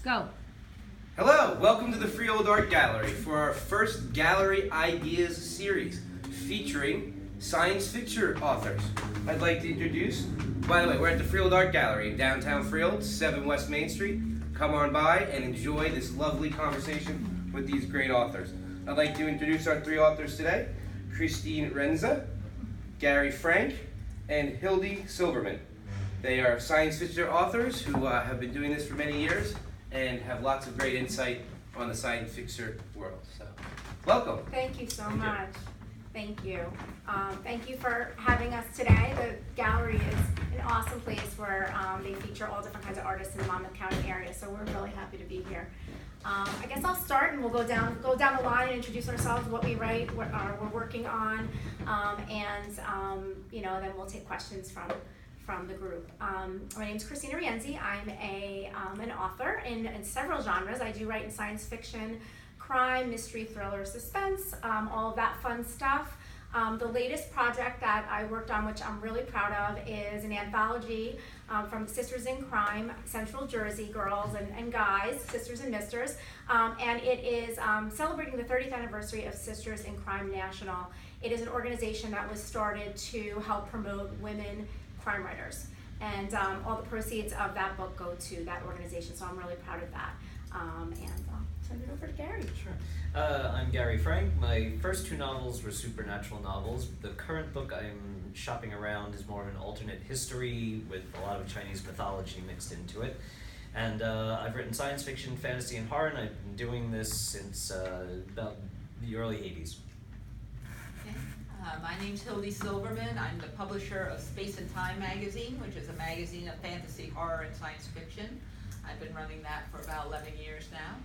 Go. Hello, welcome to the Freehold Art Gallery for our first Gallery Ideas series featuring science fiction authors. I'd like to introduce, by the way, we're at the Freehold Art Gallery in downtown Freehold, 7 West Main Street. Come on by and enjoy this lovely conversation with these great authors. I'd like to introduce our 3 authors today, Kristina Rienzi, Gary Frank, and Hildy Silverman. They are science fiction authors who have been doing this for many years and have lots of great insight on the science fiction world. So, welcome. Thank you so much. Thank you. Thank you for having us today. The gallery is an awesome place where they feature all different kinds of artists in the Monmouth County area, so we're really happy to be here. I guess I'll start and we'll go down the line and introduce ourselves, what we write, what we're working on, and then we'll take questions from the group. My name is Kristina Rienzi. I'm an author in several genres. I do write in science fiction, crime, mystery, thriller, suspense, all of that fun stuff. The latest project that I worked on, which I'm really proud of, is an anthology from Sisters in Crime, Central Jersey girls and guys, sisters and misters, and it is celebrating the 30th anniversary of Sisters in Crime National. It is an organization that was started to help promote women crime writers, and all the proceeds of that book go to that organization, so I'm really proud of that. And I'll turn it over to Gary. Sure. I'm Gary Frank. My first 2 novels were supernatural novels. The current book I'm shopping around is more of an alternate history with a lot of Chinese mythology mixed into it. And I've written science fiction, fantasy, and horror, and I've been doing this since about the early 80s. My name's Hildy Silverman. I'm the publisher of Space and Time magazine, which is a magazine of fantasy, horror, and science fiction. I've been running that for about 11 years now.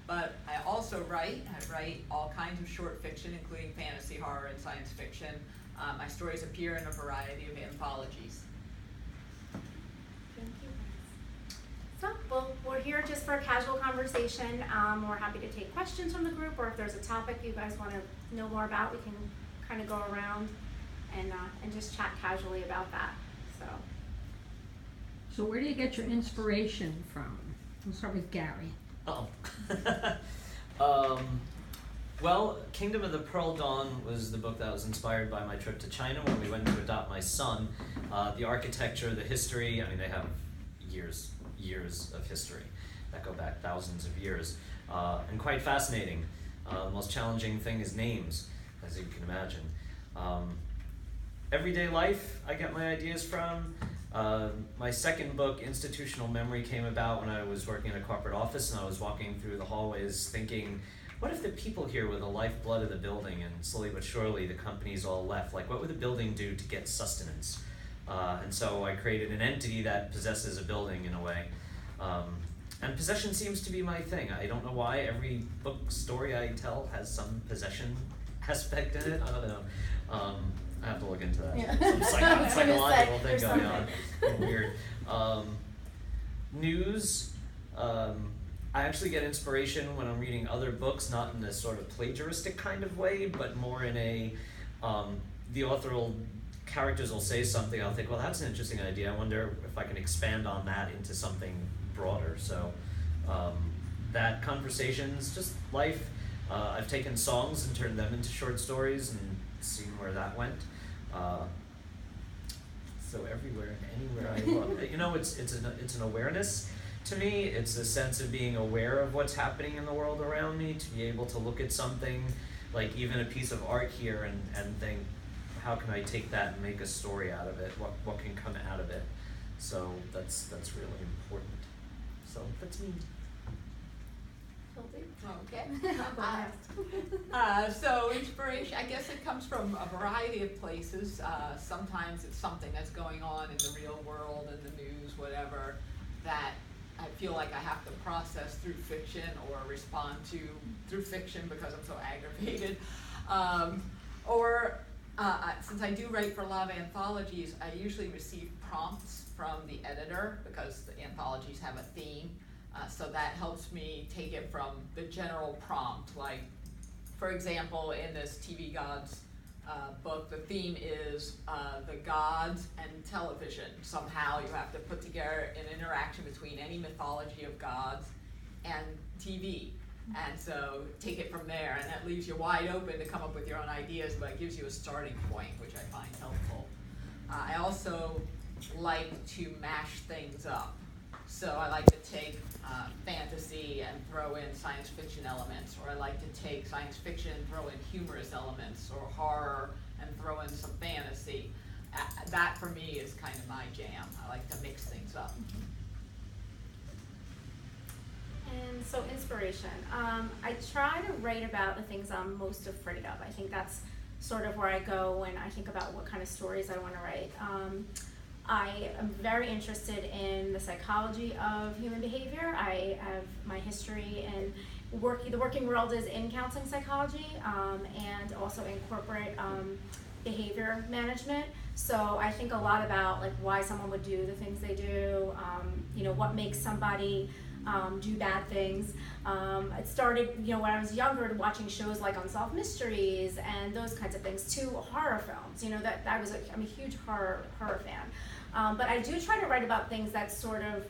But I also write. I write all kinds of short fiction, including fantasy, horror, and science fiction. My stories appear in a variety of anthologies. Thank you. So, well, we're here just for a casual conversation. We're happy to take questions from the group, or if there's a topic you guys want to know more about, we can kind of go around and just chat casually about that. So where do you get your inspiration from? We'll start with Gary. Well, Kingdom of the Pearl Dawn was the book that was inspired by my trip to China when we went to adopt my son. The architecture, the history, I mean, they have years of history that go back thousands of years, and quite fascinating. The most challenging thing is names, as you can imagine. Everyday life, I get my ideas from. My second book, Institutional Memory, came about when I was working in a corporate office, and I was walking through the hallways thinking, what if the people here were the lifeblood of the building, and slowly but surely the companies all left? Like, what would the building do to get sustenance? And so I created an entity that possesses a building in a way. And possession seems to be my thing. I don't know why. Every book story I tell has some possession aspect in it. I don't know. I have to look into that. Yeah. Some psychological thing going on. Weird. News. I actually get inspiration when I'm reading other books, not in a sort of plagiaristic kind of way, but more in a, characters will say something, I'll think, well, that's an interesting idea. I wonder if I can expand on that into something broader. So that conversations, just life. I've taken songs and turned them into short stories and seen where that went. So everywhere and anywhere I look, it's an awareness. To me, it's a sense of being aware of what's happening in the world around me, to be able to look at something, like even a piece of art here, and think, how can I take that and make a story out of it? What can come out of it? So that's really important. So that's me. Okay. So inspiration, I guess it comes from a variety of places. Sometimes it's something that's going on in the real world, in the news, whatever, that I feel like I have to process through fiction or respond to through fiction because I'm so aggravated. Since I do write for a lot of anthologies, I usually receive prompts from the editor because the anthologies have a theme. So that helps me take it from the general prompt. Like, for example, in this TV Gods book, the theme is the gods and television. Somehow you have to put together an interaction between any mythology of gods and TV. And so take it from there, and that leaves you wide open to come up with your own ideas, but it gives you a starting point, which I find helpful. I also like to mash things up. So I like to take fantasy and throw in science fiction elements, or I like to take science fiction and throw in humorous elements, or horror and throw in some fantasy. That for me is kind of my jam. I like to mix things up. And so inspiration. I try to write about the things I'm most afraid of. I think that's sort of where I go when I think about what kind of stories I want to write. I am very interested in the psychology of human behavior. I have my history in the working world is in counseling psychology, and also in corporate behavior management. So I think a lot about like why someone would do the things they do, what makes somebody do bad things. It started, when I was younger, watching shows like Unsolved Mysteries and those kinds of things, to horror films. I'm a huge horror fan. But I do try to write about things that sort of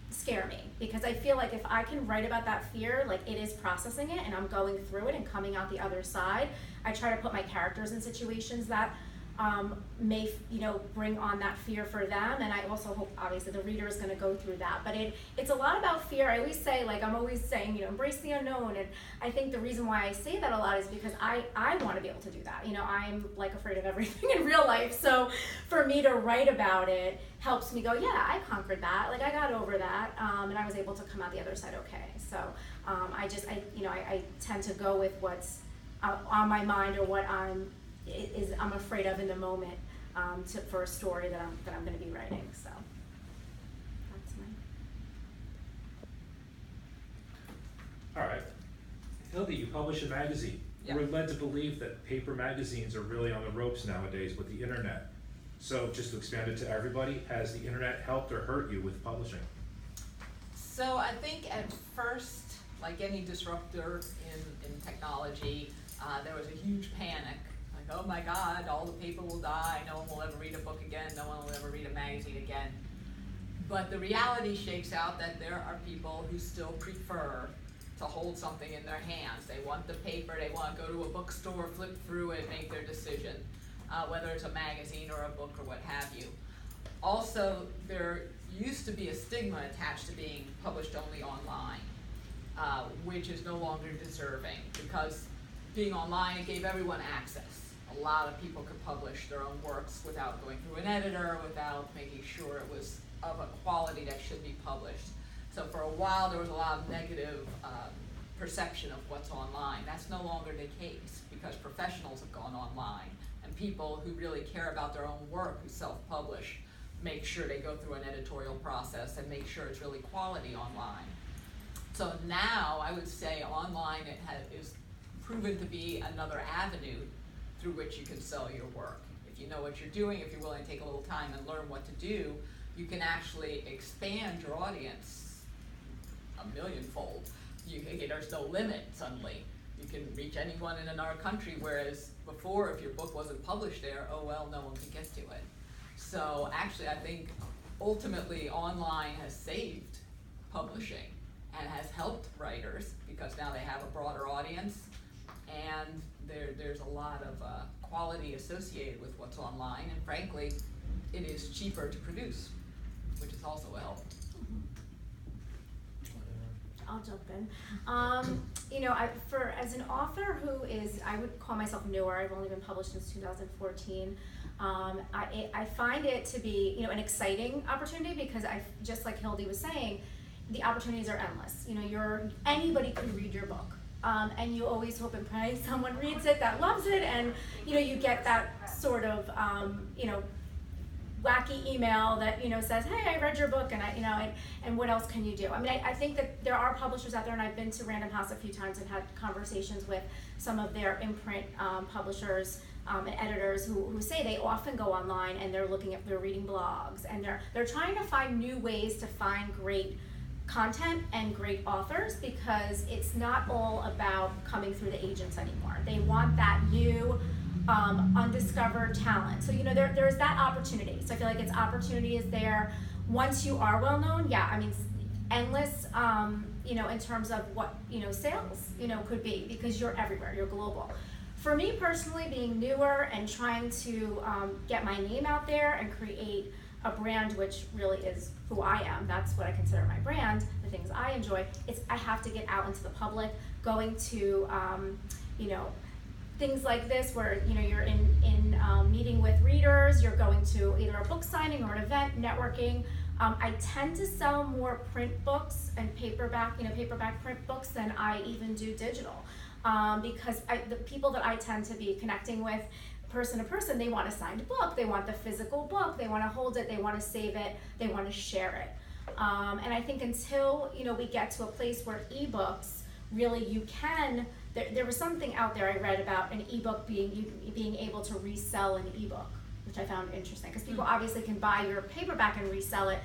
scare me, because I feel like if I can write about that fear, like it is processing it and I'm going through it and coming out the other side. I try to put my characters in situations that may bring on that fear for them, and I also hope obviously the reader is going to go through that. But it's a lot about fear. I always say, I'm always saying, embrace the unknown, and I think the reason why I say that a lot is because I want to be able to do that. I'm afraid of everything in real life, so for me to write about it helps me go, yeah, I conquered that, I got over that, and I was able to come out the other side okay. So I tend to go with what's on my mind, or what I'm afraid of in the moment, for a story that I'm going to be writing. So that's All right. Hildy, you publish a magazine. Yeah. We're led to believe that paper magazines are really on the ropes nowadays with the internet. So just to expand it to everybody, has the internet helped or hurt you with publishing? So I think at first, like any disruptor in technology, there was a huge panic. Oh my God, all the paper will die, no one will ever read a book again, no one will ever read a magazine again. But the reality shakes out that there are people who still prefer to hold something in their hands. They want the paper, they want to go to a bookstore, flip through it, make their decision, whether it's a magazine or a book or what have you. Also, there used to be a stigma attached to being published only online, which is no longer deserving, because being online, it gave everyone access. A lot of people could publish their own works without going through an editor, without making sure it was of a quality that should be published. So for a while, there was a lot of negative perception of what's online. That's no longer the case, because professionals have gone online, and people who really care about their own work, who self-publish, make sure they go through an editorial process and make sure it's really quality online. So now, I would say online is proven to be another avenue through which you can sell your work. If you know what you're doing, if you're willing to take a little time and learn what to do, you can actually expand your audience a millionfold. There's no limit suddenly. You can reach anyone in another country, whereas before, if your book wasn't published there, oh well, no one could get to it. So actually, I think ultimately online has saved publishing and has helped writers, because now they have a broader audience, and there's a lot of quality associated with what's online, and frankly, it is cheaper to produce, which is also a help. I'll jump in. As an author who is, I would call myself newer, I've only been published since 2014, I find it to be, an exciting opportunity, because just like Hildy was saying, the opportunities are endless. Anybody could read your book. And you always hope and pray someone reads it that loves it, and you get that sort of wacky email that says, hey, I read your book, and and what else can you do? I think that there are publishers out there, and I've been to Random House a few times and had conversations with some of their imprint publishers and editors who say they often go online and they're reading blogs, and they're trying to find new ways to find great content and great authors, because it's not all about coming through the agents anymore. They want that new undiscovered talent. So there's that opportunity. So I feel like opportunity is there once you are well known. Yeah, endless in terms of what, sales, could be, because you're everywhere, you're global. For me personally, being newer and trying to get my name out there and create a brand which really is who I am, that's what I consider my brand, the things I enjoy, I have to get out into the public, going to, things like this where, you're in meeting with readers, you're going to either a book signing or an event, networking. I tend to sell more print books and paperback print books than I even do digital. Because the people that I tend to be connecting with person to person, they want a signed book, they want the physical book, they want to hold it, they want to save it, they want to share it. And I think until, we get to a place where ebooks really you can, there was something out there I read about an ebook being able to resell an ebook, which I found interesting, because people obviously can buy your paperback and resell it.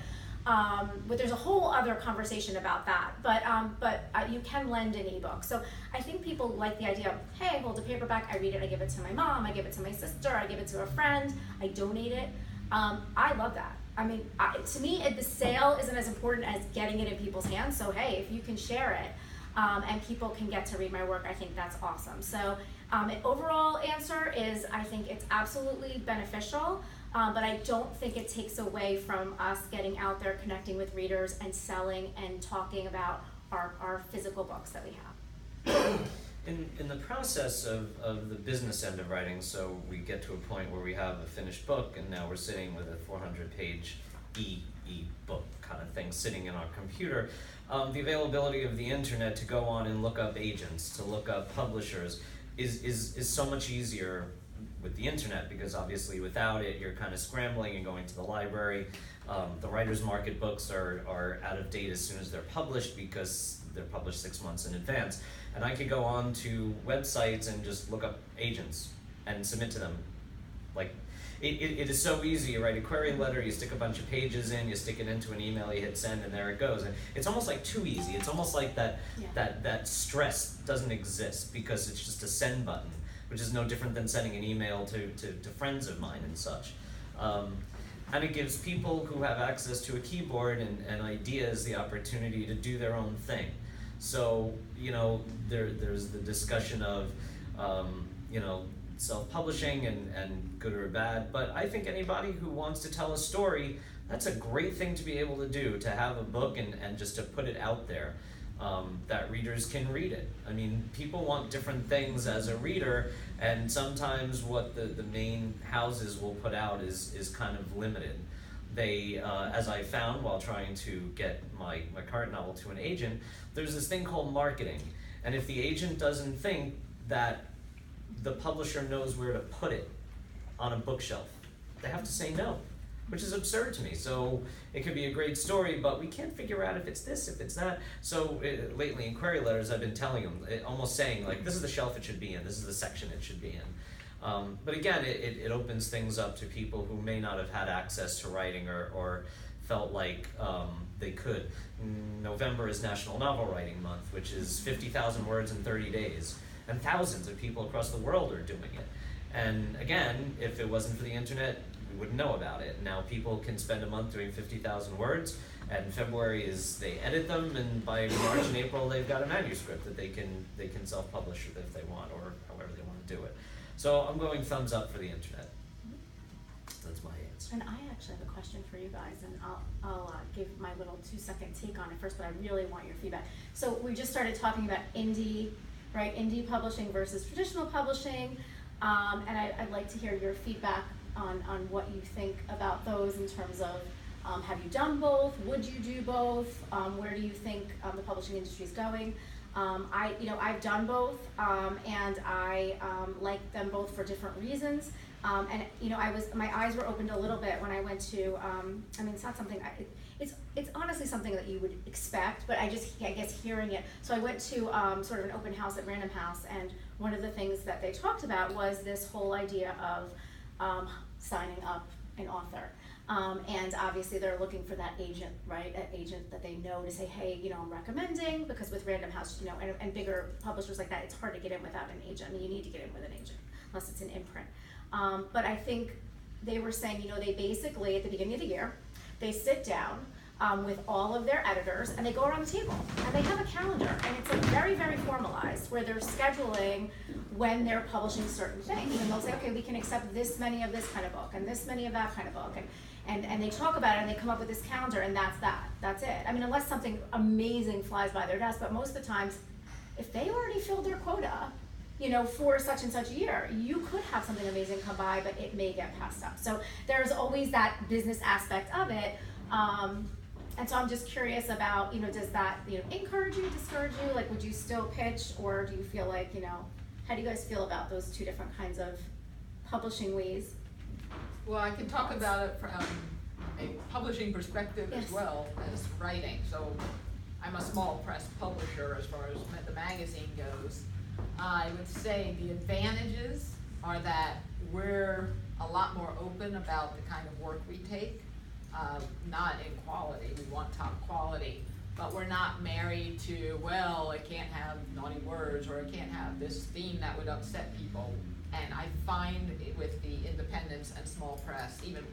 But there's a whole other conversation about that. But you can lend an ebook. So I think people like the idea of, hey, I hold a paperback, I read it, I give it to my mom, I give it to my sister, I give it to a friend, I donate it. I love that. I mean, to me, the sale isn't as important as getting it in people's hands. So hey, if you can share it, and people can get to read my work, I think that's awesome. So an overall answer is I think it's absolutely beneficial. But I don't think it takes away from us getting out there, connecting with readers, and selling and talking about our physical books that we have. In the process of the business end of writing, so we get to a point where we have a finished book, and now we're sitting with a 400-page e-book kind of thing sitting in our computer. The availability of the internet to go on and look up agents, to look up publishers, is so much easier with the internet, because obviously without it you're kind of scrambling and going to the library. The writer's market books are out of date as soon as they're published, because they're published 6 months in advance. And I could go on to websites and just look up agents and submit to them. Like, it is so easy. You write a query letter, you stick a bunch of pages in, you stick it into an email, you hit send, and there it goes. And it's almost like too easy. It's almost like that stress doesn't exist, because it's just a send button, which is no different than sending an email to friends of mine and such. And it gives people who have access to a keyboard and ideas the opportunity to do their own thing. So, there's the discussion of, self-publishing and good or bad, but I think anybody who wants to tell a story, that's a great thing to be able to do, to have a book and just to put it out there. That readers can read it. I mean, people want different things as a reader, and sometimes what the main houses will put out is kind of limited. They, as I found while trying to get my current novel to an agent, there's this thing called marketing. And if the agent doesn't think that the publisher knows where to put it on a bookshelf, they have to say no, which is absurd to me. So it could be a great story, but we can't figure out if it's this, if it's that. So lately in query letters, I've been telling them, almost saying, like, this is the shelf it should be in, this is the section it should be in. But again, it opens things up to people who may not have had access to writing or felt like they could. November is National Novel Writing Month, which is 50,000 words in 30 days. And thousands of people across the world are doing it. And again, if it wasn't for the internet, we wouldn't know about it. Now people can spend a month doing 50,000 words, and February is they edit them, and by March and April they've got a manuscript that they can self-publish if they want, or however they want to do it. So I'm going thumbs up for the internet. That's my answer. And I actually have a question for you guys, and I'll give my little 2-second take on it first, but I really want your feedback. So we just started talking about indie publishing versus traditional publishing, and I'd like to hear your feedback on what you think about those in terms of have you done both? Would you do both? Where do you think the publishing industry is going? I've done both, and I like them both for different reasons. And my eyes were opened a little bit when I went to. It's not something it's honestly something that you would expect, but I guess hearing it. So I went to sort of an open house at Random House, and one of the things that they talked about was this whole idea of signing up an author. And obviously they're looking for that agent, right? An agent that they know to say, hey, I'm recommending, because with Random House, and bigger publishers like that, it's hard to get in without an agent. I mean, you need to get in with an agent, unless it's an imprint. But I think they were saying, they basically, at the beginning of the year, they sit down with all of their editors, and they go around the table, and they have a very, very formalized, where they're scheduling when they're publishing certain things. And they'll say, okay, we can accept this many of this kind of book and this many of that kind of book. And they talk about it and they come up with this calendar and that's it. I mean, unless something amazing flies by their desk, but most of the times, if they already filled their quota, you know, for such and such a year, you could have something amazing come by, but it may get passed up. So there's always that business aspect of it. And so I'm just curious about, you know, does that, you know, encourage you, discourage you? Like, would you still pitch, or do you feel like, you know, how do you guys feel about those two different kinds of publishing ways? Well, I can talk about it from a publishing perspective Yes. as well as writing. So I'm a small press publisher as far as the magazine goes. I would say the advantages are that we're a lot more open about the kind of work we take. Not in quality, we want top quality, but we're not married to, well, it can't have naughty words, or it can't have this theme that would upset people. And I find with the independents and small press, even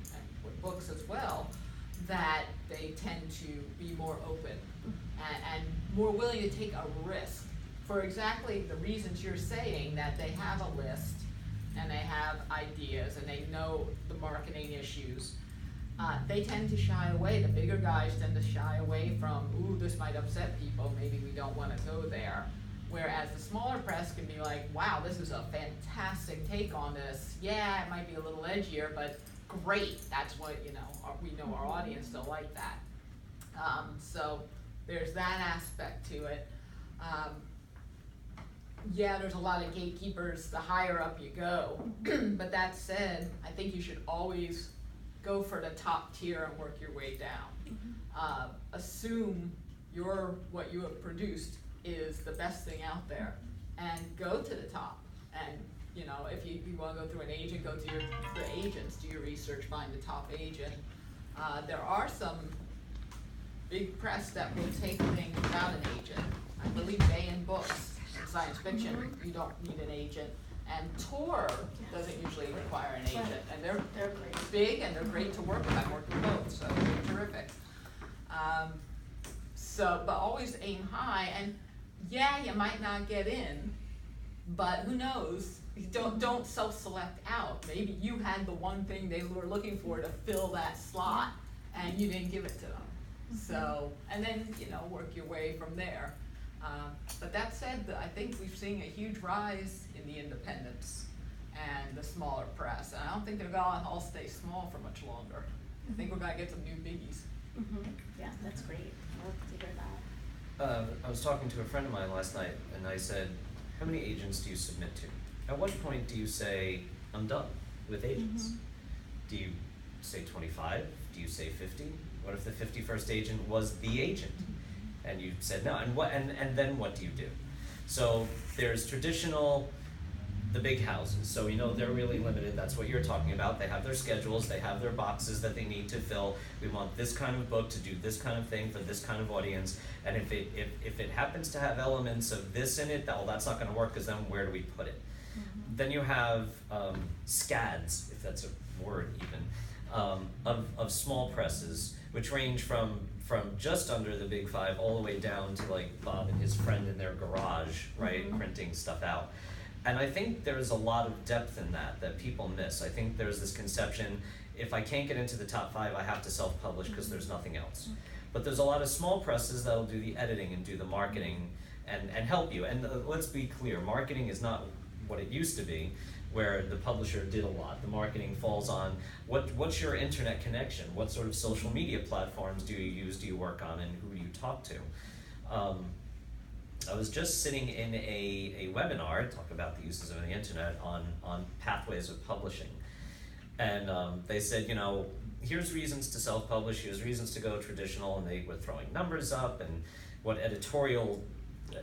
with books as well, that they tend to be more open and more willing to take a risk for exactly the reasons you're saying, that they have a list and they have ideas and they know the marketing issues. They tend to shy away. The bigger guys tend to shy away from, ooh, this might upset people, maybe we don't want to go there. Whereas the smaller press can be like, wow, this is a fantastic take on this. Yeah, it might be a little edgier, but great. That's what, you know, we know our audience will like that. So there's that aspect to it. Yeah, there's a lot of gatekeepers the higher up you go. But that said, I think you should always go for the top tier and work your way down. Assume what you have produced is the best thing out there, and go to the top. And you know, if you want to go through an agent, go to the agents, do your research, find the top agent. There are some big press that will take things without an agent. I believe Bay & Books in science fiction, you don't need an agent. And Tor doesn't usually require an agent, and they're great. big and they're great to work with. I've worked with both, so they're terrific. But always aim high, and yeah, you might not get in, but who knows? Don't self-select out. Maybe you had the one thing they were looking for to fill that slot, and you didn't give it to them. So, and then, you know, work your way from there. But that said, I think we've seen a huge rise in the independents and the smaller press. And I don't think they're gonna all stay small for much longer. I think we're gonna get some new biggies. Yeah, that's great. I love to hear that. I was talking to a friend of mine last night, and I said, how many agents do you submit to? At what point do you say, I'm done with agents? Do you say 25? Do you say 50? What if the 51st agent was the agent? And you said no, and then what do you do? So there's traditional, the big houses, so you know they're really limited. That's what you're talking about. They have their schedules, they have their boxes that they need to fill. We want this kind of book to do this kind of thing for this kind of audience, and if it happens to have elements of this in it, well, that's not going to work, because then where do we put it? Then you have scads, if that's a word even, of small presses, which range from just under the big five all the way down to like Bob and his friend in their garage, right, printing stuff out. And I think there's a lot of depth in that people miss. I think there's this conception, if I can't get into the top five, I have to self-publish because there's nothing else. But there's a lot of small presses that'll do the editing and do the marketing and help you. And let's be clear, marketing is not what it used to be, where the publisher did a lot. The marketing falls on what's your internet connection? What sort of social media platforms do you use, do you work on, and who do you talk to? I was just sitting in a webinar talking about the uses of the internet on pathways of publishing. And they said, you know, here's reasons to self-publish, here's reasons to go traditional, and they were throwing numbers up and what editorial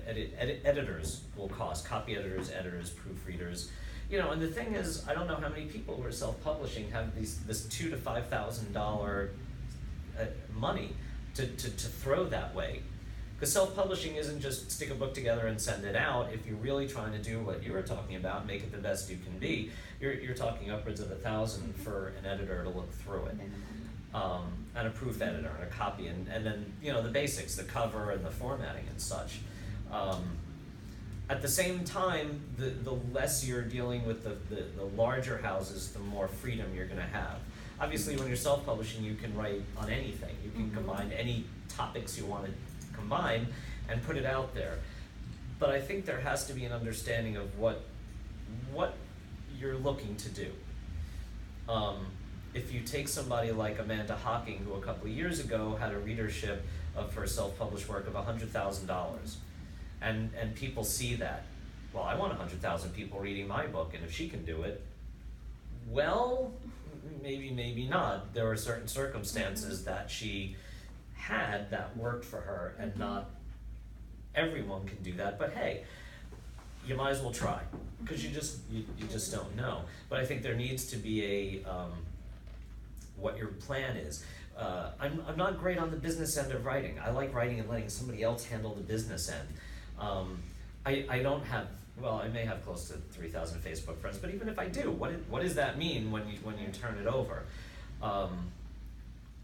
editors will cost, copy editors, proofreaders. You know, and the thing is, I don't know how many people who are self-publishing have this $2,000 to $5,000 money to throw that way. Because self-publishing isn't just stick a book together and send it out. If you're really trying to do what you were talking about, make it the best you can be, you're talking upwards of $1,000 for an editor to look through it. And a proof editor and a copy, and then, you know, the basics, the cover and the formatting and such. At the same time, the less you're dealing with the larger houses, the more freedom you're gonna have. Obviously, when you're self-publishing, you can write on anything. You can combine any topics you want to combine and put it out there. But I think there has to be an understanding of what you're looking to do. If you take somebody like Amanda Hocking, who a couple of years ago had a readership of her self-published work of $100,000, and people see that, well, I want 100,000 people reading my book, and if she can do it, well, maybe not. There were certain circumstances that she had that worked for her, and not everyone can do that. But hey, you might as well try, because you just don't know. But I think there needs to be a what your plan is. I'm not great on the business end of writing. I like writing and letting somebody else handle the business end. I don't have, well, I may have close to 3,000 Facebook friends, but even if I do, what does that mean when you turn it over?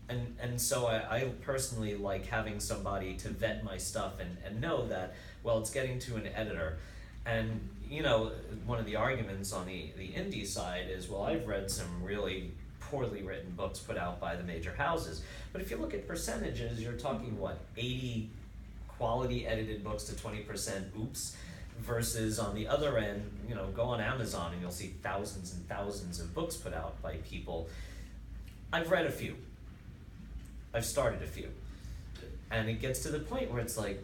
And so I personally like having somebody to vet my stuff and know that, well, it's getting to an editor. And you know, one of the arguments on the indie side is, well, I've read some really poorly written books put out by the major houses. But if you look at percentages, you're talking what, 80 quality edited books to 20% oops, versus on the other end, you know, go on Amazon and you'll see thousands and thousands of books put out by people. I've read a few. I've started a few. And it gets to the point where it's like,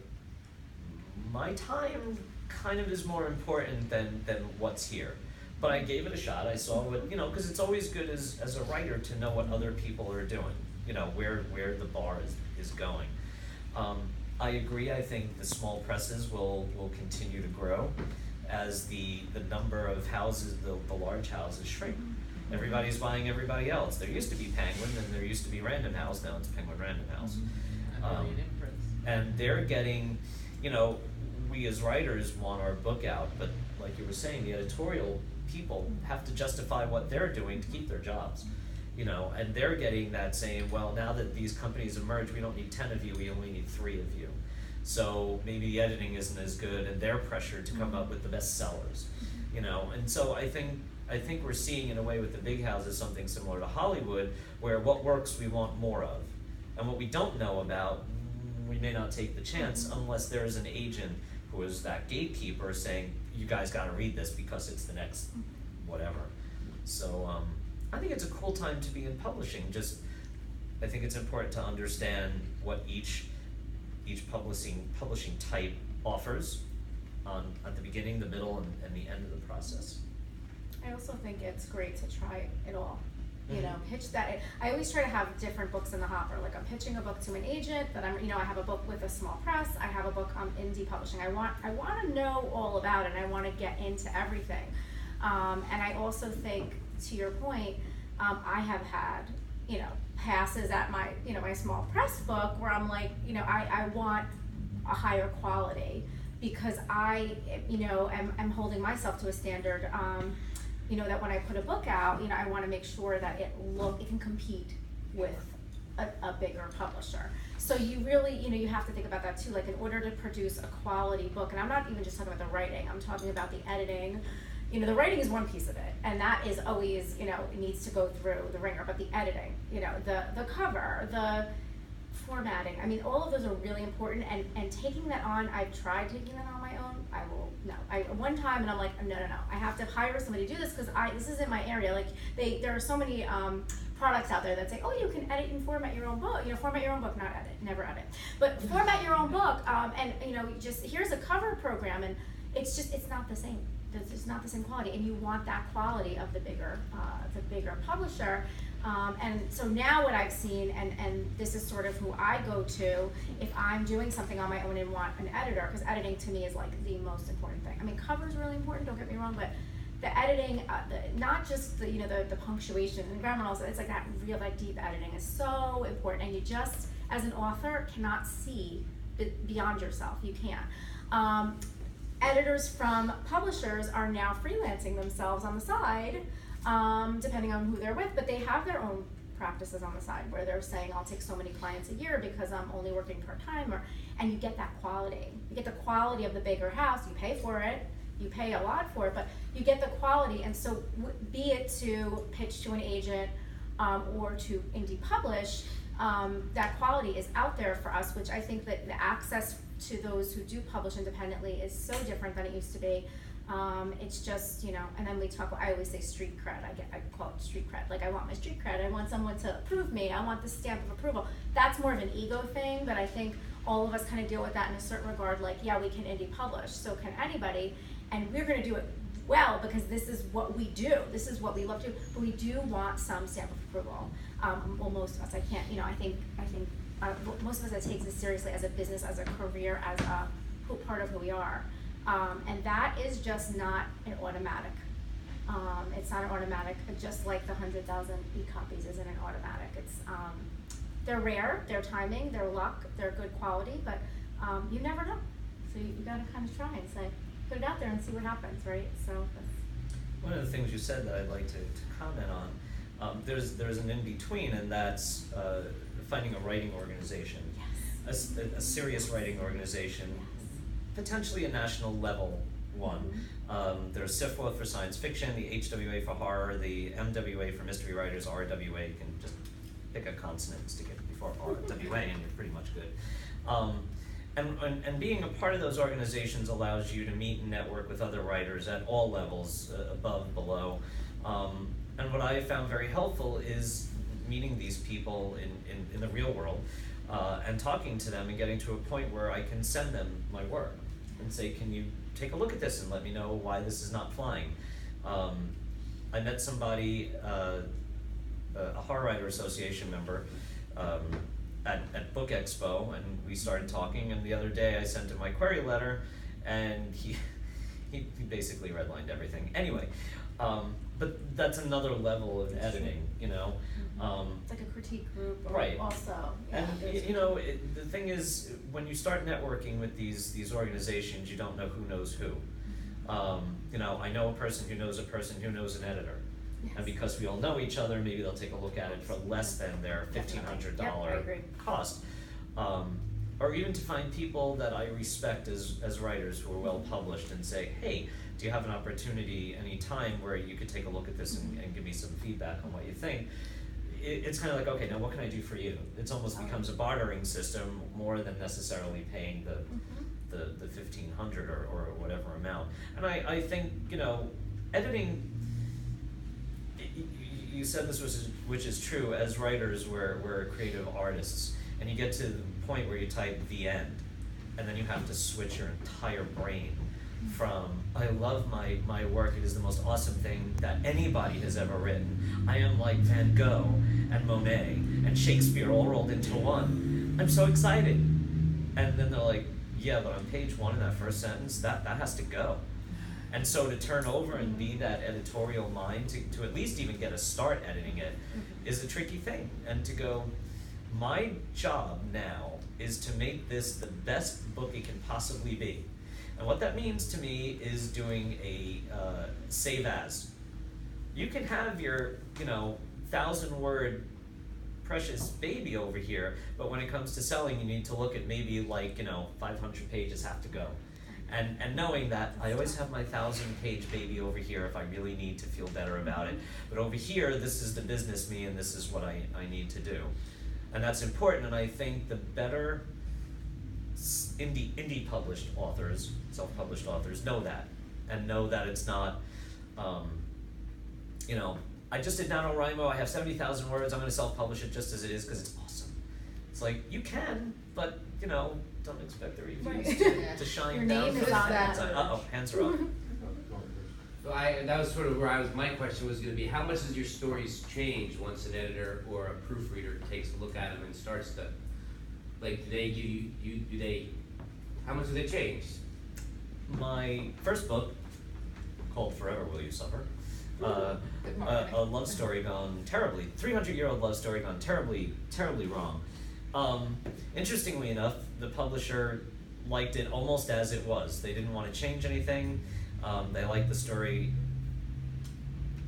my time kind of is more important than what's here. But I gave it a shot. I saw what, you know, because it's always good as a writer to know what other people are doing, you know, where the bar is going. I agree. I think the small presses will continue to grow as the number of houses, the large houses shrink. Everybody's buying everybody else. There used to be Penguin, and there used to be Random House. Now it's Penguin Random House. And they're getting, you know, we as writers want our book out, but like you were saying, the editorial people have to justify what they're doing to keep their jobs, you know, and they're getting that saying, well, now that these companies emerge, we don't need 10 of you, we only need 3 of you. So maybe the editing isn't as good, and they're pressured to come up with the best sellers, you know. And so I think we're seeing in a way with the big houses something similar to Hollywood, where what works we want more of, and what we don't know about, we may not take the chance unless there is an agent who is that gatekeeper saying, you guys gotta read this because it's the next whatever. So I think it's a cool time to be in publishing. Just, I think it's important to understand what each publishing type offers at the beginning, the middle, and the end of the process. I also think it's great to try it all. You know, pitch that. I always try to have different books in the hopper. Like I'm pitching a book to an agent, that I have a book with a small press. I have a book on indie publishing. I want to know all about it. And I want to get into everything. And I also think, to your point, I have had, you know, passes at my, you know, my small press book where I'm like, you know, I want a higher quality because I, you know, am holding myself to a standard. You know, that when I put a book out, you know, I want to make sure that it can compete with a bigger publisher. So you really, you know, you have to think about that too. Like in order to produce a quality book, and I'm not even just talking about the writing, I'm talking about the editing. You know, the writing is one piece of it, and that is always, you know, it needs to go through the ringer. But the editing, you know, the cover, the formatting, I mean, all of those are really important. And taking that on, I've tried taking that on my own. I will no. One time, and I'm like, no. I have to hire somebody to do this because this isn't my area. Like there are so many products out there that say, oh, you can edit and format your own book. You know, format your own book, not edit, never edit, but format your own book. And you know, just here's a cover program, and it's not the same. It's not the same quality, and you want that quality of the bigger publisher. And so now what I've seen, and this is sort of who I go to if I'm doing something on my own and want an editor, because editing to me is like the most important thing. I mean, cover's really important, don't get me wrong, but the editing, not just the, you know, the punctuation and grammar and all that, it's like that real, like deep editing is so important, and you just, as an author, cannot see beyond yourself. You can't. Editors from publishers are now freelancing themselves on the side, depending on who they're with, but they have their own practices on the side where they're saying, I'll take so many clients a year because I'm only working part-time, and you get that quality. You get the quality of the bigger house, you pay for it, you pay a lot for it, but you get the quality. And so be it to pitch to an agent or to indie publish, that quality is out there for us, which I think that the access to those who do publish independently is so different than it used to be. It's just, you know, and then I always say street cred. I call it street cred. Like, I want my street cred. I want someone to approve me. I want the stamp of approval. That's more of an ego thing, but I think all of us kind of deal with that in a certain regard. Like, yeah, we can indie publish, so can anybody, and we're going to do it well because this is what we do. This is what we love to do. But we do want some stamp of approval. Well, most of us. I can't. You know, I think most of us take this seriously as a business, as a career, as a part of who we are. And that is just not an automatic. It's not an automatic, just like the 100,000 e-copies isn't an automatic. It's, they're rare, they're timing, they're luck, they're good quality, but you never know. So you gotta kind of try and say, put it out there and see what happens, right? So that's... One of the things you said that I'd like to comment on, there's an in-between, and that's finding a writing organization. Yes. A serious writing organization. Potentially a national level one. There's SIFWA for science fiction, the HWA for horror, the MWA for mystery writers, RWA, you can just pick a consonant to get before RWA and you're pretty much good. And being a part of those organizations allows you to meet and network with other writers at all levels, above, below. And what I found very helpful is meeting these people in the real world. And talking to them and getting to a point where I can send them my work and say, can you take a look at this and let me know why this is not flying? I met somebody, a Horror Writer Association member, at Book Expo, and we started talking, and the other day I sent him my query letter, and he basically redlined everything. Anyway, but that's another level of editing, you know. It's like a critique group, or right. Also. Yeah, And you know, the thing is, when you start networking with these organizations, you don't know who knows who. You know, I know a person who knows an editor. Yes. And because we all know each other, maybe they'll take a look at it for less than their $1,500 cost. Or even to find people that I respect as writers who are well published and say, hey, do you have an opportunity any time where you could take a look at this and give me some feedback on what you think? It's kind of like, okay, now what can I do for you? It's almost becomes a bartering system more than necessarily paying the $1,500 or whatever amount. And I think, you know, editing, you said this which is true, as writers we're creative artists, and you get to the point where you type the end, and then you have to switch your entire brain from, I love my work, it is the most awesome thing that anybody has ever written. I am like Van Gogh and Monet and Shakespeare all rolled into one. I'm so excited. And then they're like, yeah, but on page 1 in that first sentence, that has to go. And so to turn over and be that editorial mind, to at least even get a start editing it, is a tricky thing. And to go, my job now is to make this the best book it can possibly be. And what that means to me is doing a save as. You can have your, 1,000-word precious baby over here, but when it comes to selling, you need to look at maybe 500 pages have to go. And knowing that I always have my 1,000-page baby over here if I really need to feel better about it. But over here, this is the business me and this is what I need to do. And that's important, and I think the better indie published authors, self-published authors know that, and know that it's not, I just did NaNoWriMo, I have 70,000 words, I'm gonna self-publish it just as it is because it's awesome. It's like, you can, but don't expect the reviews to shine Your down name from is the on that. outside. Uh-oh, hands are up. So that was sort of where my question was going to be. How much does your stories change once an editor or a proofreader takes a look at them and starts to, do they give you, how much do they change? My first book, called Forever Will You Suffer, a love story gone terribly, 300-year-old love story gone terribly, terribly wrong. Interestingly enough, the publisher liked it almost as it was. They didn't want to change anything. They liked the story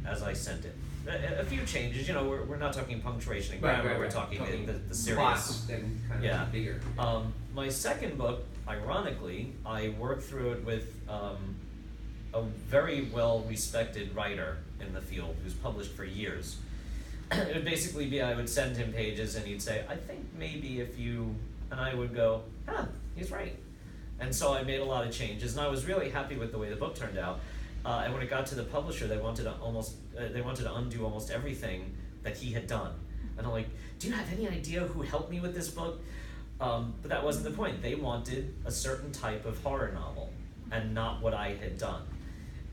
as I sent it. a few changes. You know, we're not talking punctuation and grammar. We're talking the serious. Plots and kind of bigger. My second book, ironically, I worked through it with a very well-respected writer in the field who's published for years. It would basically be I would send him pages and he'd say, I think maybe if you, and I would go, he's right. And so I made a lot of changes, and I was really happy with the way the book turned out. And when it got to the publisher, they wanted to undo almost everything that he had done. And I'm like, do you have any idea who helped me with this book? But that wasn't the point. They wanted a certain type of horror novel, and not what I had done.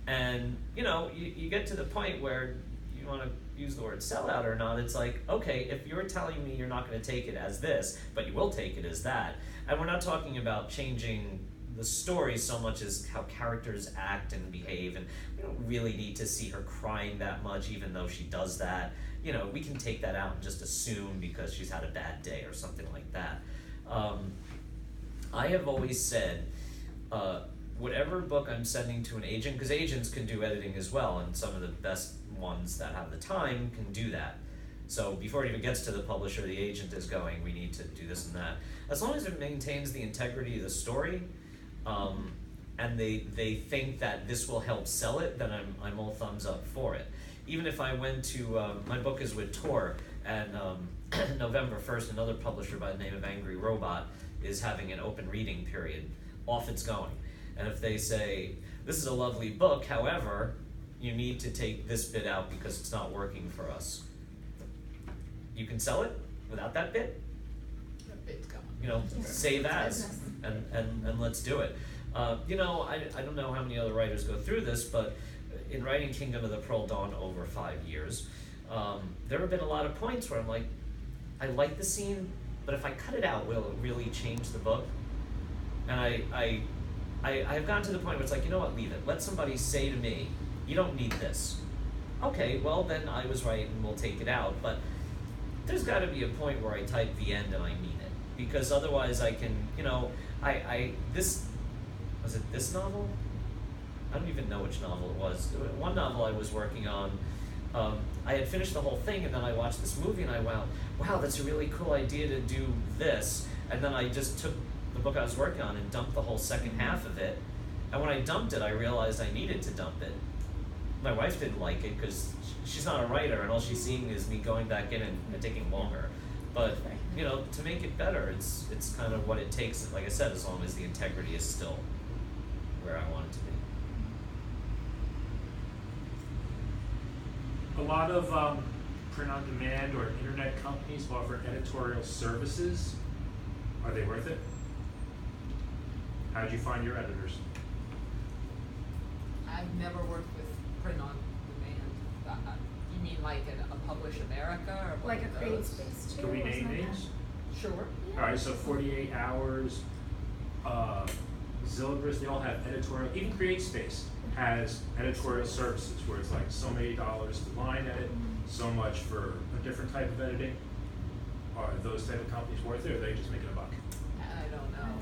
And you know, you get to the point where you want to use the word sellout or not. It's like, okay, if you're telling me you're not going to take it as this, but you will take it as that, and we're not talking about changing the story so much as how characters act and behave, and we don't really need to see her crying that much, even though she does that. You know, we can take that out and just assume because she's had a bad day or something like that. I have always said, whatever book I'm sending to an agent, because agents can do editing as well, and some of the best ones that have the time can do that. So before it even gets to the publisher, the agent is going, we need to do this and that. As long as it maintains the integrity of the story, and they think that this will help sell it, then I'm all thumbs up for it. Even if I went to, my book is with Tor, and November 1st, another publisher by the name of Angry Robot is having an open reading period. Off it's going. And if they say, this is a lovely book, however, you need to take this bit out because it's not working for us, you can sell it without that bit. That bit's coming. You know, save as, and let's do it. You know, I don't know how many other writers go through this, but in writing Kingdom of the Pearl Dawn over 5 years, there have been a lot of points where I'm like, I like the scene, but if I cut it out, will it really change the book? And I've gotten to the point where it's like, you know what, leave it. Let somebody say to me, you don't need this. Okay, well then I was right and we'll take it out, but there's got to be a point where I type the end and I mean it, because otherwise I can, you know, was it this novel? I don't even know which novel it was. One novel I was working on, I had finished the whole thing, and then I watched this movie and I went, wow, that's a really cool idea to do this, and then I just took the book I was working on and dumped the whole second half of it, and when I dumped it, I realized I needed to dump it. My wife didn't like it because she's not a writer, and all she's seeing is me going back in and taking longer. But you know, to make it better, it's kind of what it takes. Like I said, as long as the integrity is still where I want it to be. A lot of print-on-demand or internet companies offer editorial services. Are they worth it? How did you find your editors? I've never worked with print on demand. You mean like a Publish America or one Like of a Create those? Space too. Can we or name something. names? Sure. All right, so 48 Hours, Zilbrus, they all have editorial. Even Create Space has editorial services where it's like so many dollars to line edit, so much for a different type of editing. Are those type of companies worth it, or are they just making a buck? I don't know.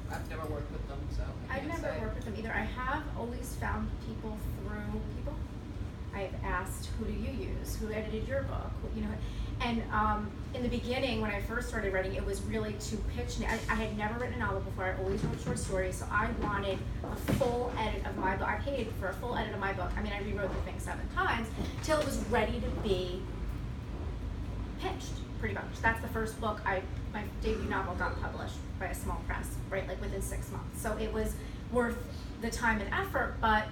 I've never worked with them, so I I've can't never say. worked with them either. I have always found people through people. I've asked, who do you use? Who edited your book? You know, and in the beginning, when I first started writing, it was really to pitch. I had never written a novel before. I always wrote short stories, so I wanted a full edit of my book. I paid for a full edit of my book. I mean, I rewrote the thing 7 times till it was ready to be pitched, pretty much. That's the first book my debut novel got published by a small press, right, like within 6 months. So it was worth the time and effort, but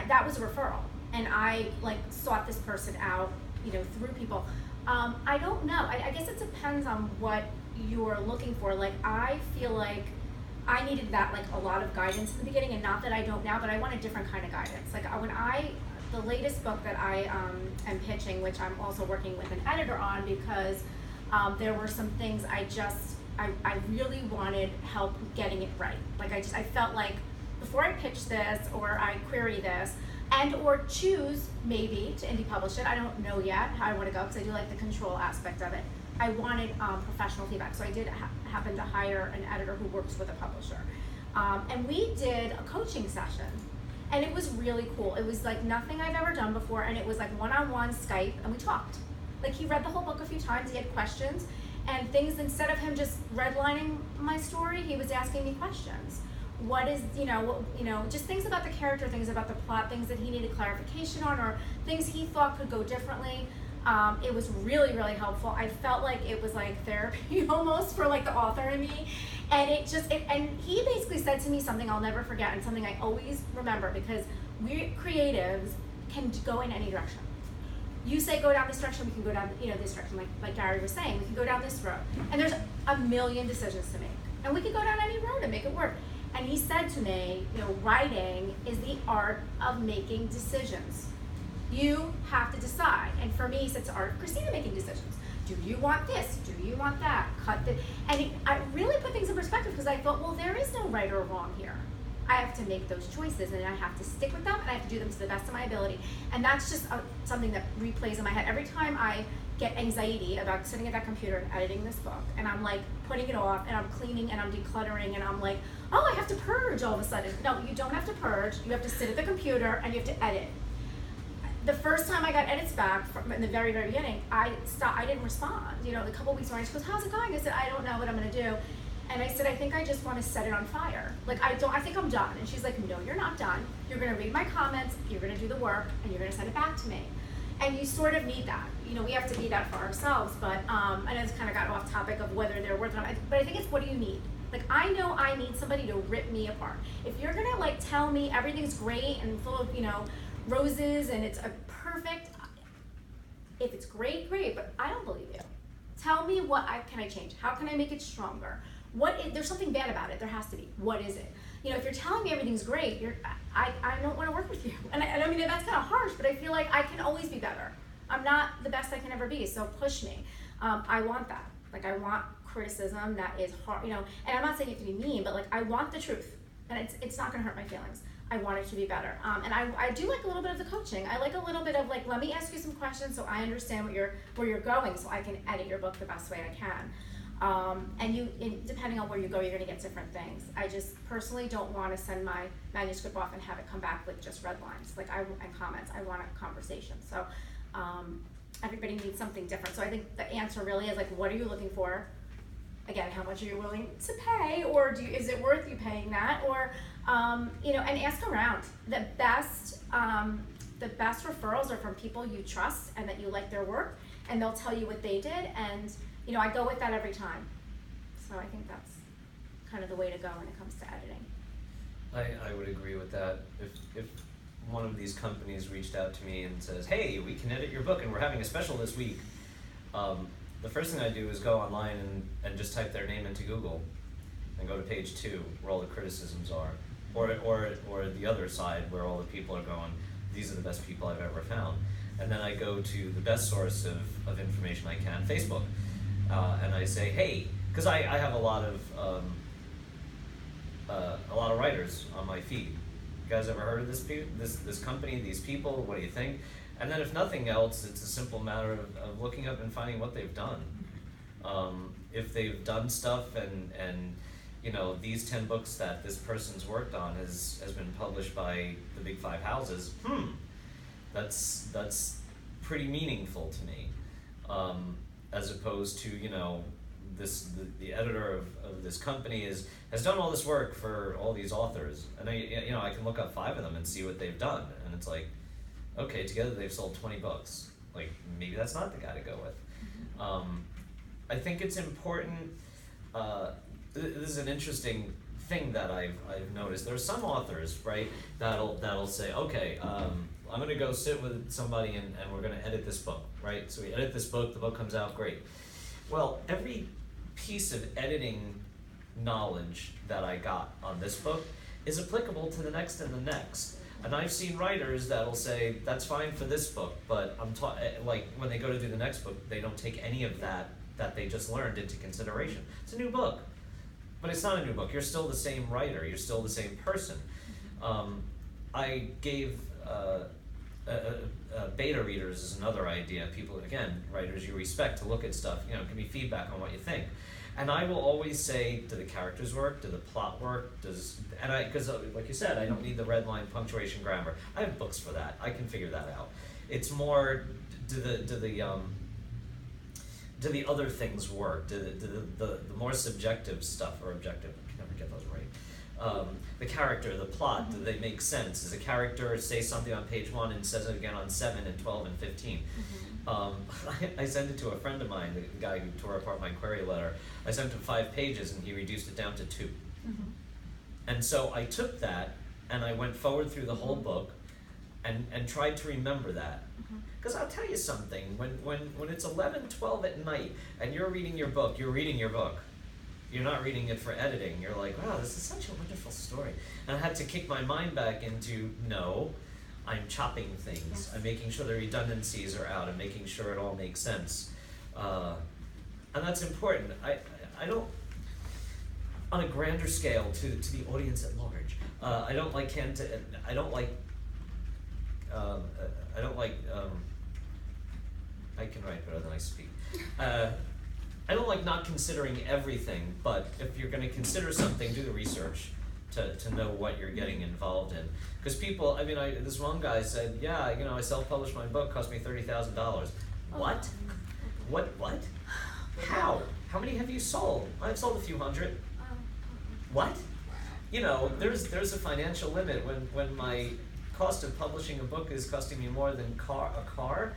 that was a referral, and I like sought this person out, you know, through people. I don't know. I guess it depends on what you're looking for. Like, I feel like I needed that, like, a lot of guidance in the beginning, and not that I don't now, but I want a different kind of guidance. Like, the latest book that I am pitching, which I'm also working with an editor on, because there were some things I really wanted help getting it right. Like, I felt like before I pitch this or I query this and or choose maybe to indie publish it, I don't know yet how I want to go because I do like the control aspect of it. I wanted professional feedback, so I did happen to hire an editor who works with a publisher. And we did a coaching session. And it was really cool. It was like nothing I've ever done before, and it was like one-on-one Skype, and we talked. Like, he read the whole book a few times, he had questions, and things, instead of him just redlining my story, he was asking me questions. What is, just things about the character, things about the plot, things that he needed clarification on, or things he thought could go differently. It was really, really helpful. I felt like it was like therapy almost for like the author and me. And and he basically said to me something I'll never forget, and something I always remember, because we creatives can go in any direction. You say go down this direction, we can go down this direction, like Gary was saying, we can go down this road. And there's a million decisions to make. And we could go down any road and make it work. And he said to me, writing is the art of making decisions. You have to decide. And for me, he said, it's the art of Kristina making decisions. Do you want this? Do you want that? Cut the, and I really put things in perspective, because I thought, well, there is no right or wrong here. I have to make those choices, and I have to stick with them, and I have to do them to the best of my ability. And that's just something that replays in my head. Every time I get anxiety about sitting at that computer and editing this book, and I'm like putting it off, and I'm cleaning, and I'm decluttering, and I'm like, oh, I have to purge all of a sudden. No, you don't have to purge. You have to sit at the computer, and you have to edit. The first time I got edits back from in the very, very beginning, I didn't respond. A couple weeks later, she goes, how's it going? I said, I don't know what I'm gonna do. And I said, I think I just want to set it on fire. Like, I think I'm done. And she's like, no, you're not done. You're gonna read my comments, you're gonna do the work, and you're gonna send it back to me. And you sort of need that. We have to be that for ourselves, but I know it's kind of got off topic of whether they're worth it, but I think it's, what do you need? Like, I know I need somebody to rip me apart. If you're gonna like tell me everything's great and full of, roses, and it's a perfect, if it's great, but I don't believe you. Tell me can I change? How can I make it stronger? There's something bad about it, there has to be. What is it? If you're telling me everything's great, I don't wanna work with you. And I mean, that's kind of harsh, but I feel like I can always be better. I'm not the best I can ever be, so push me. I want that. Like, I want criticism that is hard, and I'm not saying you have to be mean, but like, I want the truth, and it's not gonna hurt my feelings. I want it to be better. And I do like a little bit of the coaching. I like a little bit of like, let me ask you some questions so I understand where you're going, so I can edit your book the best way I can. And depending on where you go, you're gonna get different things. I just personally don't wanna send my manuscript off and have it come back with just red lines, and comments. I want a conversation. So everybody needs something different. So I think the answer really is like, what are you looking for? Again, how much are you willing to pay, or is it worth you paying that? Or and ask around. The best referrals are from people you trust and that you like their work, and they'll tell you what they did, and I go with that every time. So I think that's kind of the way to go when it comes to editing. I would agree with that. If one of these companies reached out to me and says, hey, we can edit your book and we're having a special this week, the first thing I do is go online and just type their name into Google and go to page 2 where all the criticisms are, or the other side where all the people are going, these are the best people I've ever found. And then I go to the best source of information I can, Facebook, and I say, hey, because I have a lot of writers on my feed. You guys ever heard of this company, these people? What do you think? And then if nothing else, it's a simple matter of looking up and finding what they've done. If they've done stuff and these 10 books that this person's worked on has been published by the big 5 houses, that's pretty meaningful to me. As opposed to, the editor of this company has done all this work for all these authors, and I can look up 5 of them and see what they've done, and it's like, okay, together they've sold 20 books. Like, maybe that's not the guy to go with. I think it's important. This is an interesting thing that I've noticed. There are some authors, right, that'll say, okay, I'm gonna go sit with somebody and we're gonna edit this book, right? So we edit this book, the book comes out, great. Well, every piece of editing knowledge that I got on this book is applicable to the next and the next. And I've seen writers that'll say, that's fine for this book, but like when they go to do the next book, they don't take any of that they just learned into consideration. It's a new book, but it's not a new book. You're still the same writer, you're still the same person. I gave beta readers is another idea. People, again, writers you respect, to look at stuff, give me feedback on what you think. And I will always say, do the characters work? Do the plot work? Because like you said, I don't need the red line, punctuation, grammar. I have books for that. I can figure that out. It's more, do the other things work? Do the more subjective stuff, or objective, I can never get those right. The character, the plot, do they make sense? Does a character say something on page 1 and says it again on 7 and 12 and 15? I sent it to a friend of mine, the guy who tore apart my query letter. I sent him 5 pages and he reduced it down to 2. And so I took that and I went forward through the whole book and tried to remember that. Because I'll tell you something, when it's 11, 12 at night and you're reading your book, you're reading your book. You're not reading it for editing. You're like, wow, this is such a wonderful story. And I had to kick my mind back into, no, I'm chopping things. Yes. I'm making sure the redundancies are out. I'm making sure it all makes sense. And that's important. I don't, on a grander scale to the audience at large, I don't like I can write better than I speak. I don't like not considering everything, but if you're going to consider something, do the research to know what you're getting involved in. Because people, this one guy said, yeah, I self-published my book, cost me $30,000. What? What? How? How many have you sold? I've sold a few hundred. What? There's a financial limit when my cost of publishing a book is costing me more than a car.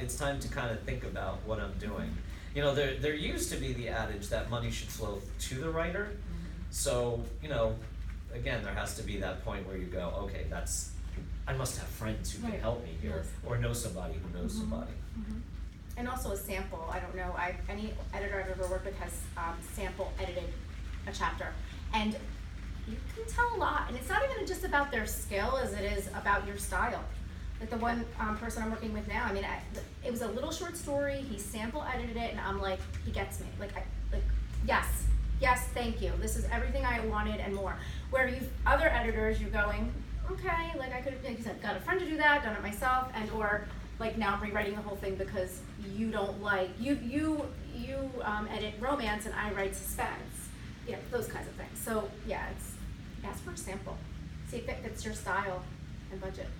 It's time to kind of think about what I'm doing. There used to be the adage that money should flow to the writer. So, again, there has to be that point where you go, okay, I must have friends who can help me here, or know somebody who knows somebody. And also a sample. I don't know, any editor I've ever worked with has sample edited a chapter. And you can tell a lot, and it's not even just about their skill as it is about your style. Like the one person I'm working with now, it was a little short story, he sample edited it, and I'm like, he gets me. Yes, thank you. This is everything I wanted and more. Where other editors, you're going, okay, I could have, like you said, got a friend to do that, done it myself, or now I'm rewriting the whole thing because you don't like, you edit romance and I write suspense. Those kinds of things. So ask for a sample. See if it fits your style and budget.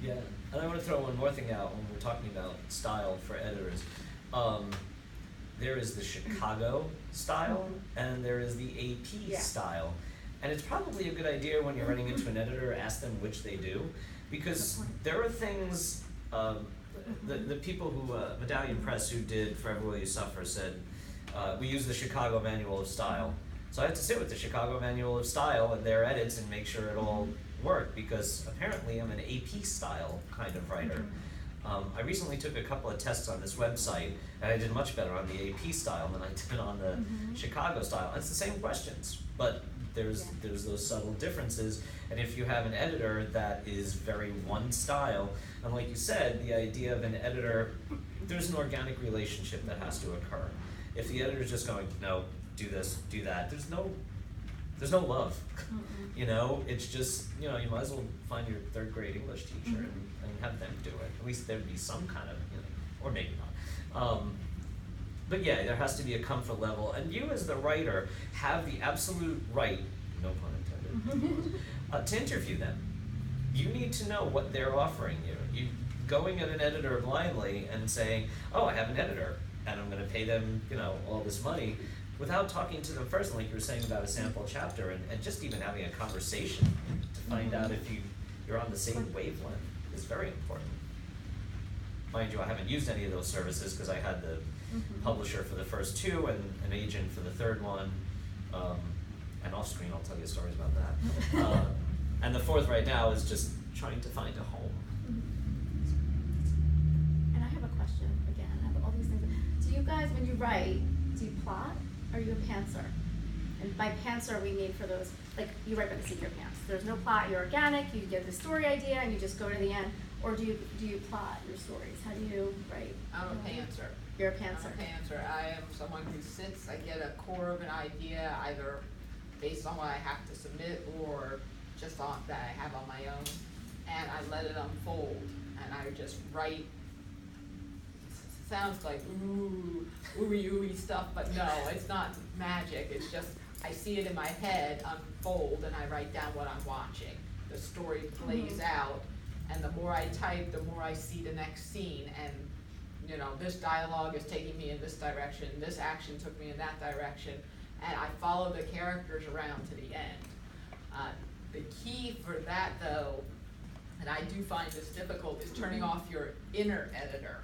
Yeah, and I want to throw one more thing out when we're talking about style for editors. There is the Chicago style and there is the AP style. And it's probably a good idea when you're running into an editor, ask them which they do. Because there are things, the people who, Medallion Press, who did Forever Will You Suffer, said, we use the Chicago Manual of Style. So I had to sit with the Chicago Manual of Style and their edits and make sure it all worked, because apparently I'm an AP style kind of writer. I recently took a couple of tests on this website and I did much better on the AP style than I did on the Chicago style. It's the same questions, but there's those subtle differences. And if you have an editor that is very one style, and like you said, the idea of an editor, there's an organic relationship that has to occur. If the editor's just going, no, do this, do that, there's no love. It's just, you might as well find your 3rd grade English teacher and have them do it. At least there'd be some kind of, or maybe not. But yeah, there has to be a comfort level. And you as the writer have the absolute right, no pun intended, to interview them. You need to know what they're offering you. Going at an editor blindly and saying, oh, I have an editor and I'm gonna pay them, all this money, without talking to them first, like you were saying about a sample chapter, and just even having a conversation to find out if you're on the same wavelength is very important. Mind you, I haven't used any of those services because I had the publisher for the first 2 and an agent for the 3rd one, and off screen I'll tell you stories about that. And the 4th right now is just trying to find a home. And I have a question again. I have all these things. Do you guys, when you write, do you plot? Or are you a pantser? And by pantser we mean for those, you write by the seat of your pants. There's no plot, you're organic, you get the story idea and you just go to the end. Or do you plot your stories? How do you write? I'm a pantser. You're a pantser. I'm a pantser. I am someone who sits, I get a core of an idea, either based on what I have to submit or just on that I have on my own, and I let it unfold, and I just write sounds like ooey stuff, but no, it's not magic. It's just I see it in my head unfold, and I write down what I'm watching. The story plays out, and the more I type, the more I see the next scene. And you know, this dialogue is taking me in this direction. This action took me in that direction, and I follow the characters around to the end. The key for that, though, and I do find this difficult, is turning off your inner editor.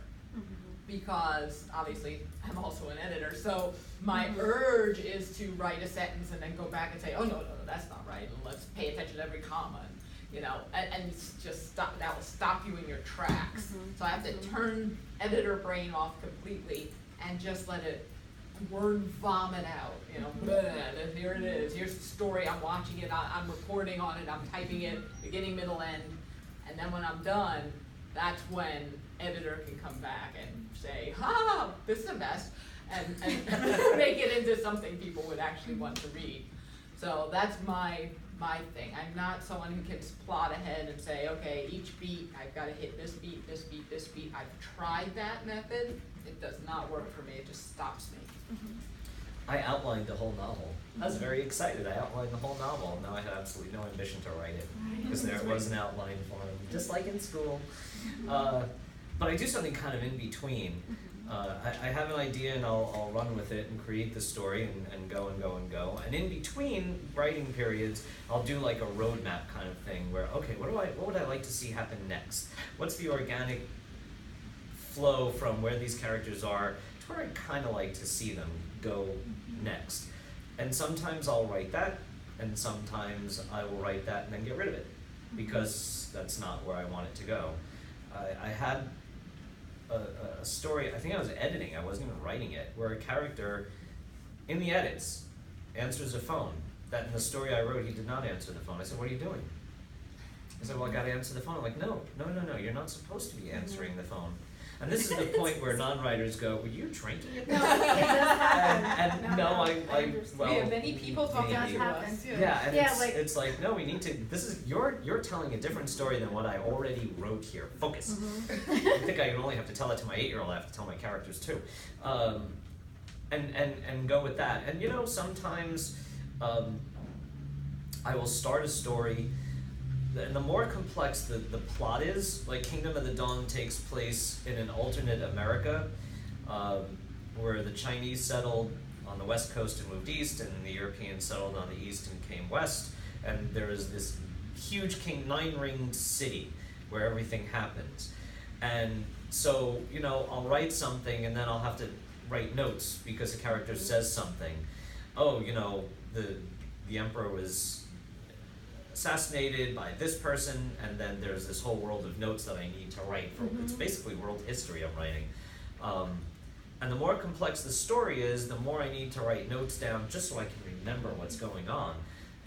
Because obviously I'm also an editor, so my urge is to write a sentence and then go back and say, oh no, that's not right, and let's pay attention to every comma, and it's just stop, that will stop you in your tracks. So I have to turn editor brain off completely and just let it word vomit out, and here it is, here's the story, I'm watching it, I'm reporting on it, I'm typing it, beginning, middle, end, and then when I'm done, that's when editor can come back and say, this is a mess, and make it into something people would actually want to read. So that's my thing. I'm not someone who can plot ahead and say, okay, each beat, I've got to hit this beat, this beat, this beat. I've tried that method. It does not work for me. It just stops me. I outlined the whole novel. I was very excited. I outlined the whole novel. Now I had absolutely no ambition to write it because there was an outline form, just like in school. But I do something kind of in between. I have an idea and I'll run with it and create the story and go and go and go. And in between writing periods, I'll do like a roadmap kind of thing where, okay, what would I like to see happen next? What's the organic flow from where these characters are to where I kind of like to see them go next? And sometimes I'll write that, and sometimes I will write that and then get rid of it because that's not where I want it to go. I had a story, I think I was editing, I wasn't even writing it, where a character in the edits answers a phone. That in the story I wrote, he did not answer the phone. I said, what are you doing? He said, well, I gotta answer the phone. I'm like, no, you're not supposed to be answering the phone. And this is the point where non-writers go, were you drinking it? No, it does happen. And no, well, we have many people talking maybe. to us. Yeah, and Yeah, it's like, no, we need to, you're telling a different story than what I already wrote here. Focus. I think I only have to tell it to my 8-year-old, I have to tell my characters too. And go with that. And sometimes I will start a story, and the more complex the plot is, like Kingdom of the Dawn takes place in an alternate America, where the Chinese settled on the west coast and moved east, and the Europeans settled on the east and came west, and there is this huge 9-ringed city where everything happens. And so, I'll write something and then I'll have to write notes because a character says something. Oh, the emperor was assassinated by this person, and then there's this whole world of notes that I need to write for. It's basically world history I'm writing. And the more complex the story is, the more I need to write notes down just so I can remember what's going on.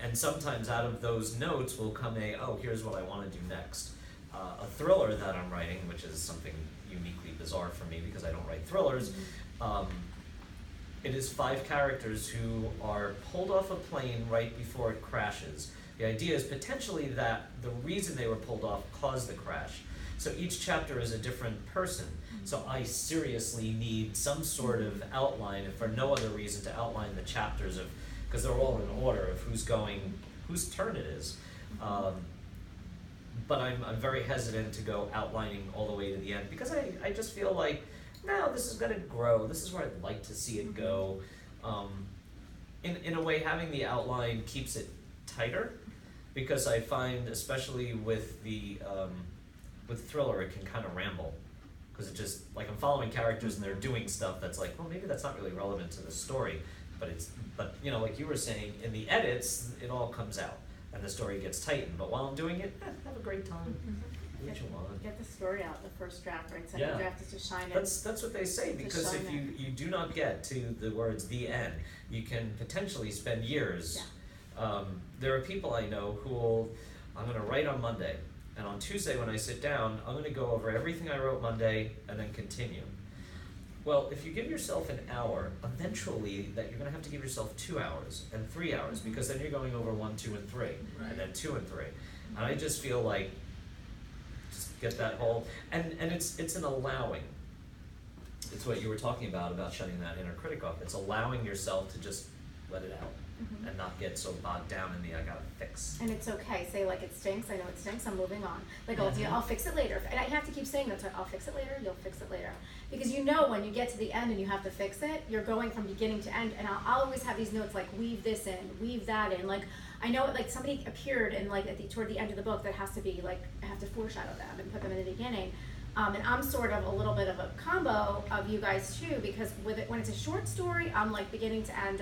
And sometimes out of those notes will come here's what I want to do next. A thriller that I'm writing, which is something uniquely bizarre for me because I don't write thrillers, it is 5 characters who are pulled off a plane right before it crashes. The idea is potentially that the reason they were pulled off caused the crash. So each chapter is a different person. So I seriously need some sort of outline, if for no other reason, to outline the chapters because they're all in order of whose turn it is. But I'm very hesitant to go outlining all the way to the end because I just feel like, no, this is gonna grow. This is where I'd like to see it go. In a way, having the outline keeps it tighter, because I find, especially with the with thriller, it can kind of ramble, because it just, like, I'm following characters and they're doing stuff that's like, well, maybe that's not really relevant to the story, but like you were saying, in the edits, it all comes out and the story gets tightened. But while I'm doing it, have a great time. Do what you want. Get the story out, the first draft, right? Second draft is to shine it. That's what they say, because if you do not get to the words "the end," you can potentially spend years. There are people I know who I'm going to write on Monday, and on Tuesday when I sit down, I'm going to go over everything I wrote Monday and then continue. Well, if you give yourself an hour, eventually that you're going to have to give yourself 2 hours and 3 hours, because then you're going over 1, 2, and 3, and then 2 and 3. And I just feel like, just get that whole, and it's an allowing. it's what you were talking about shutting that inner critic off. It's allowing yourself to just let it out and not get so bogged down in the I gotta fix. And it's okay. Say like it stinks. I know it stinks. I'm moving on. Like I'll fix it later. And I have to keep saying that. So I'll fix it later. You'll fix it later. Because you know when you get to the end and you have to fix it, you're going from beginning to end. And I'll always have these notes like weave this in, weave that in. Like I know like somebody appeared and like toward the end of the book that has to be like I have to foreshadow them and put them in the beginning. And I'm sort of a little bit of a combo of you guys too, because with it when it's a short story, I'm like beginning to end.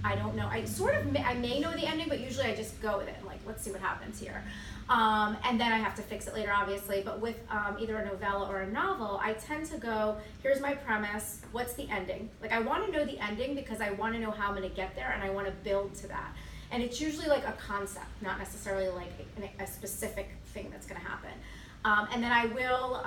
I don't know. I may know the ending, but usually I just go with it. Like, let's see what happens here. And then I have to fix it later, obviously. But with either a novella or a novel, I tend to go, here's my premise, what's the ending? Like, I want to know the ending because I want to know how I'm going to get there, and I want to build to that. And it's usually like a concept, not necessarily like a specific thing that's going to happen. And then I will,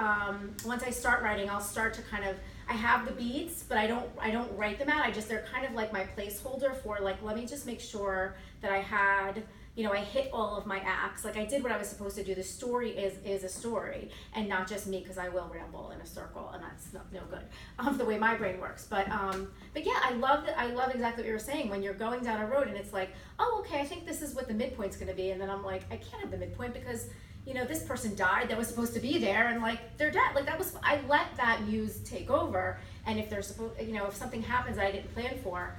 once I start writing, I'll start to kind of, I have the beats, but I don't write them out. They're kind of like my placeholder for like, let me just make sure that I had, I hit all of my acts. Like I did what I was supposed to do. The story is a story and not just me, because I will ramble in a circle and that's no good, the way my brain works. But yeah, I love exactly what you were saying when you're going down a road and it's like, oh, okay, I think this is what the midpoint's gonna be. And then I'm like, I can't have the midpoint because this person died that was supposed to be there and like they're dead. Like I let that muse take over. And if there's supposed, if something happens that I didn't plan for,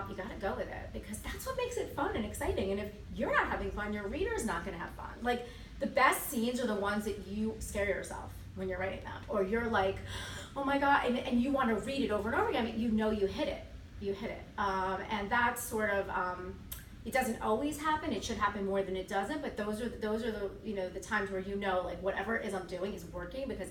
you gotta go with it because that's what makes it fun and exciting. And if you're not having fun, your reader's not gonna have fun. Like the best scenes are the ones that you scare yourself when you're writing them, or you're like, oh my God, and you wanna read it over and over again, but you hit it. And that's sort of, it doesn't always happen. It should happen more than it doesn't. But those are the the times where like whatever it is I'm doing is working because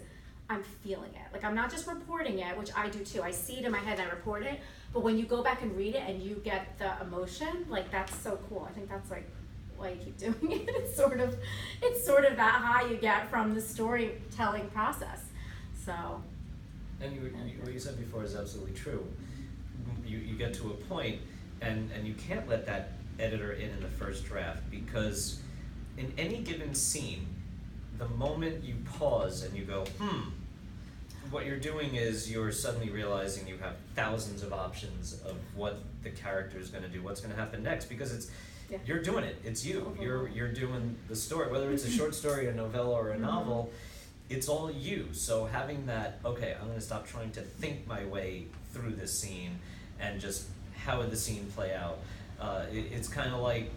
I'm feeling it. Like I'm not just reporting it, which I do too. I see it in my head and I report it. But when you go back and read it and you get the emotion, like that's so cool. I think that's like why you keep doing it. It's sort of that high you get from the storytelling process. So. And what you said before is absolutely true. You get to a point and you can't let that editor in the first draft, because in any given scene, the moment you pause and you go, what you're doing is you're suddenly realizing you have thousands of options of what the character is going to do, what's going to happen next, because you're doing it. It's you. You're doing the story, whether it's a short story, a novella, or a novel. It's all you. So having that, okay, I'm going to stop trying to think my way through this scene and just how would the scene play out. It's kind of like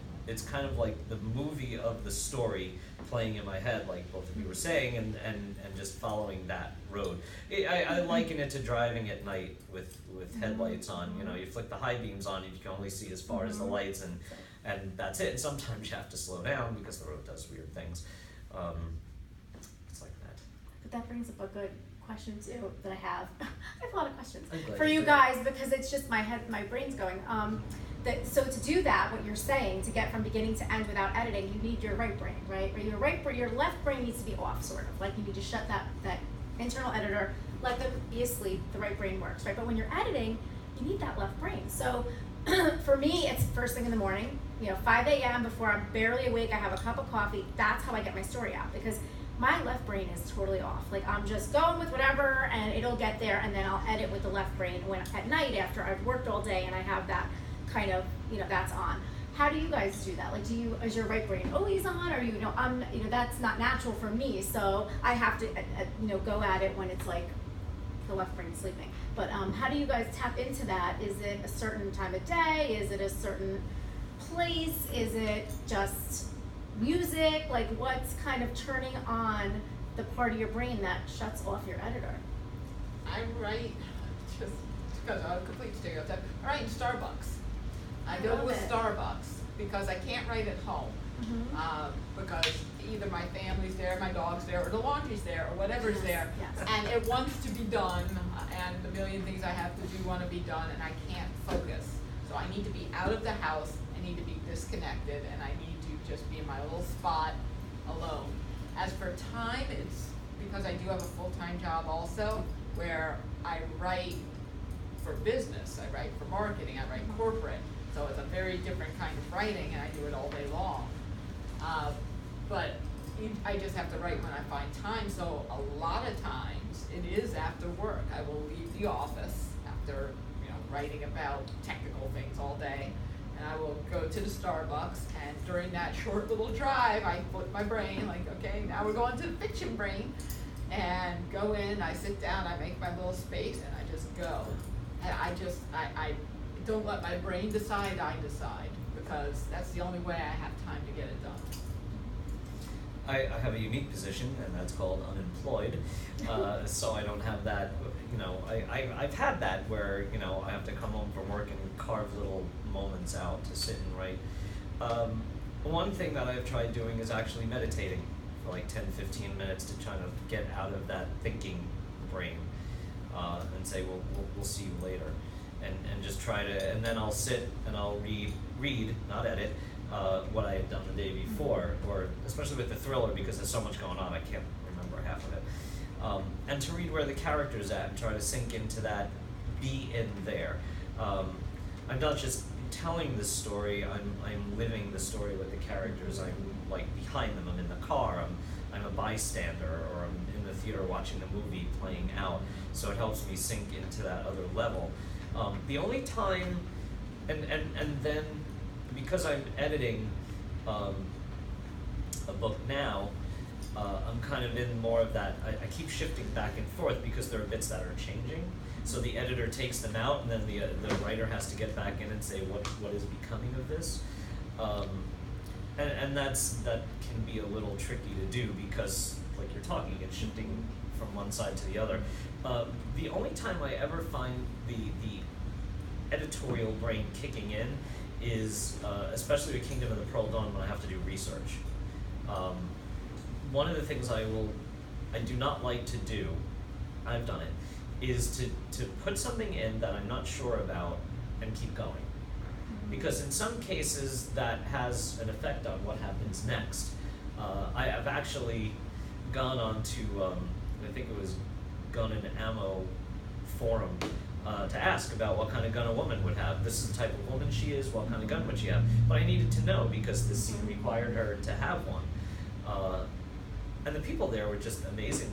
the movie of the story playing in my head, like both of you were saying, and just following that road. I liken it to driving at night with headlights on. You flick the high beams on and you can only see as far as the lights, and that's it. And sometimes you have to slow down because the road does weird things. It's like that. But that brings up a good question too that I have. I have a lot of questions I'm for you guys because it's just my brain's going. So to do that, what you're saying, to get from beginning to end without editing, you need your right brain, right? Or your left brain needs to be off, sort of. Like you need to shut that internal editor, let them be asleep, the right brain works, right? But when you're editing, you need that left brain. So for me, it's first thing in the morning, 5 a.m. before I'm barely awake, I have a cup of coffee. That's how I get my story out, because my left brain is totally off. Like I'm just going with whatever and it'll get there, and then I'll edit with the left brain when at night after I've worked all day and I have that kind of, that's on. How do you guys do that? Like, is your right brain always on, or that's not natural for me, so I have to, go at it when it's like the left brain sleeping. But how do you guys tap into that? Is it a certain time of day? Is it a certain place? Is it just music? Like, what's kind of turning on the part of your brain that shuts off your editor? I write, just because I'm a complete stereotype, I write in Starbucks. I go to a Starbucks because I can't write at home. Because either my family's there, my dog's there, or the laundry's there, or whatever's there. Yes. And it wants to be done, and a million things I have to do want to be done, and I can't focus. So I need to be out of the house, I need to be disconnected, and I need to just be in my little spot alone. As for time, it's because I do have a full-time job also, where I write for business, I write for marketing, I write corporate. So it's a very different kind of writing, and I do it all day long. But I just have to write when I find time, so a lot of times it is after work. I will leave the office after, writing about technical things all day, and I will go to the Starbucks, and during that short little drive, I flip my brain, like, okay, now we're going to the fiction brain, and go in, I sit down, I make my little space, and I just go. And I don't let my brain decide, I decide, because that's the only way I have time to get it done. I have a unique position, and that's called unemployed. So I don't have that, I've had that where, I have to come home from work and carve little moments out to sit and write. One thing that I've tried doing is actually meditating for like 10-15 minutes to try to get out of that thinking brain, and say, well, we'll see you later. And just try to, and then I'll sit and I'll read, not edit, what I had done the day before, or especially with the thriller, because there's so much going on, I can't remember half of it. And to read where the character's at and try to sink into that, be in there. I'm not just telling the story, I'm living the story with the characters. I'm like behind them, I'm in the car, I'm a bystander, or I'm in the theater watching the movie playing out, so it helps me sink into that other level. The only time, and then, because I'm editing a book now, I'm kind of in more of that, I keep shifting back and forth because there are bits that are changing. So the editor takes them out, and then the writer has to get back in and say what is becoming of this. And that can be a little tricky to do because, like you're talking, it's shifting from one side to the other. The only time I ever find the editorial brain kicking in is, especially with Kingdom of the Pearl Dawn, when I have to do research. One of the things I do not like to do, I've done it, is to put something in that I'm not sure about and keep going. Because in some cases that has an effect on what happens next. I have actually gone on to, I think it was Gun and Ammo forum, to ask about what kind of gun a woman would have. This is the type of woman she is, what kind of gun would she have? But I needed to know because the scene required her to have one. And the people there were just amazing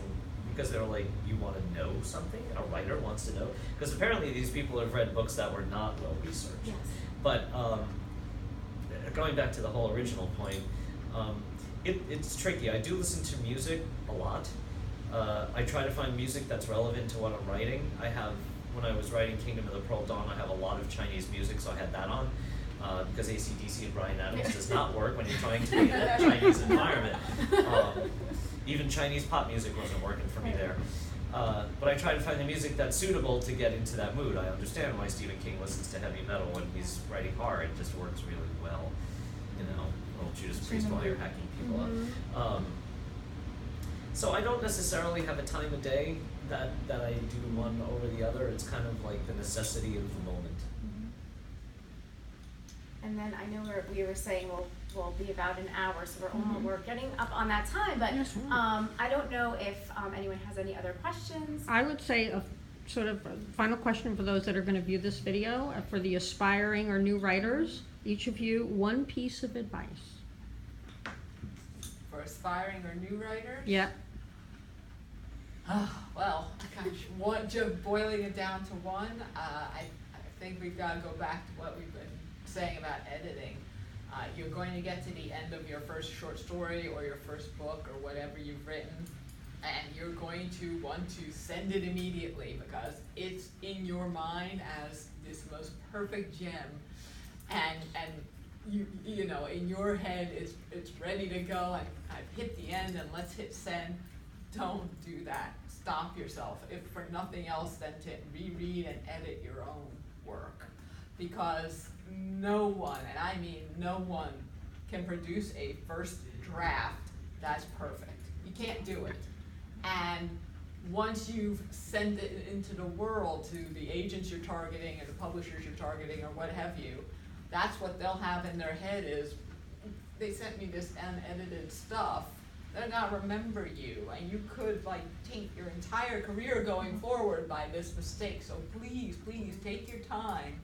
because they were like, you want to know something? A writer wants to know? Because apparently these people have read books that were not well researched. Yes. But going back to the whole original point, it's tricky. I do listen to music a lot. I try to find music that's relevant to what I'm writing. When I was writing Kingdom of the Pearl Dawn, I have a lot of Chinese music, so I had that on. Because AC/DC and Bryan Adams does not work when you're trying to be in a Chinese environment. Even Chinese pop music wasn't working for me there. But I try to find the music that's suitable to get into that mood. I understand why Stephen King listens to heavy metal when he's writing horror. It just works really well. Little Judas Priest while you're hacking people up. So I don't necessarily have a time of day that I do one over the other. It's kind of like the necessity of the moment. And then I know we were saying we'll be about an hour, so we're getting up on that time. But Yes, I don't know if anyone has any other questions. I would say a sort of final question for those that are going to view this video, for the aspiring or new writers, each of you, one piece of advice. For aspiring or new writers? Yeah. Well, gosh, boiling it down to one, I think we've got to go back to what we've been saying about editing. You're going to get to the end of your first short story or your first book or whatever you've written, and you're going to want to send it immediately because it's in your mind as this most perfect gem, and you know in your head it's ready to go. I've hit the end and let's hit send. Don't do that. Stop yourself, if for nothing else than to reread and edit your own work, because no one, and I mean no one, can produce a first draft that's perfect. You can't do it. And once you've sent it into the world to the agents you're targeting or the publishers you're targeting or what have you, that's what they'll have in their head is, they sent me this unedited stuff. They're gonna remember you, and you could taint your entire career going forward by this mistake. So please, please take your time,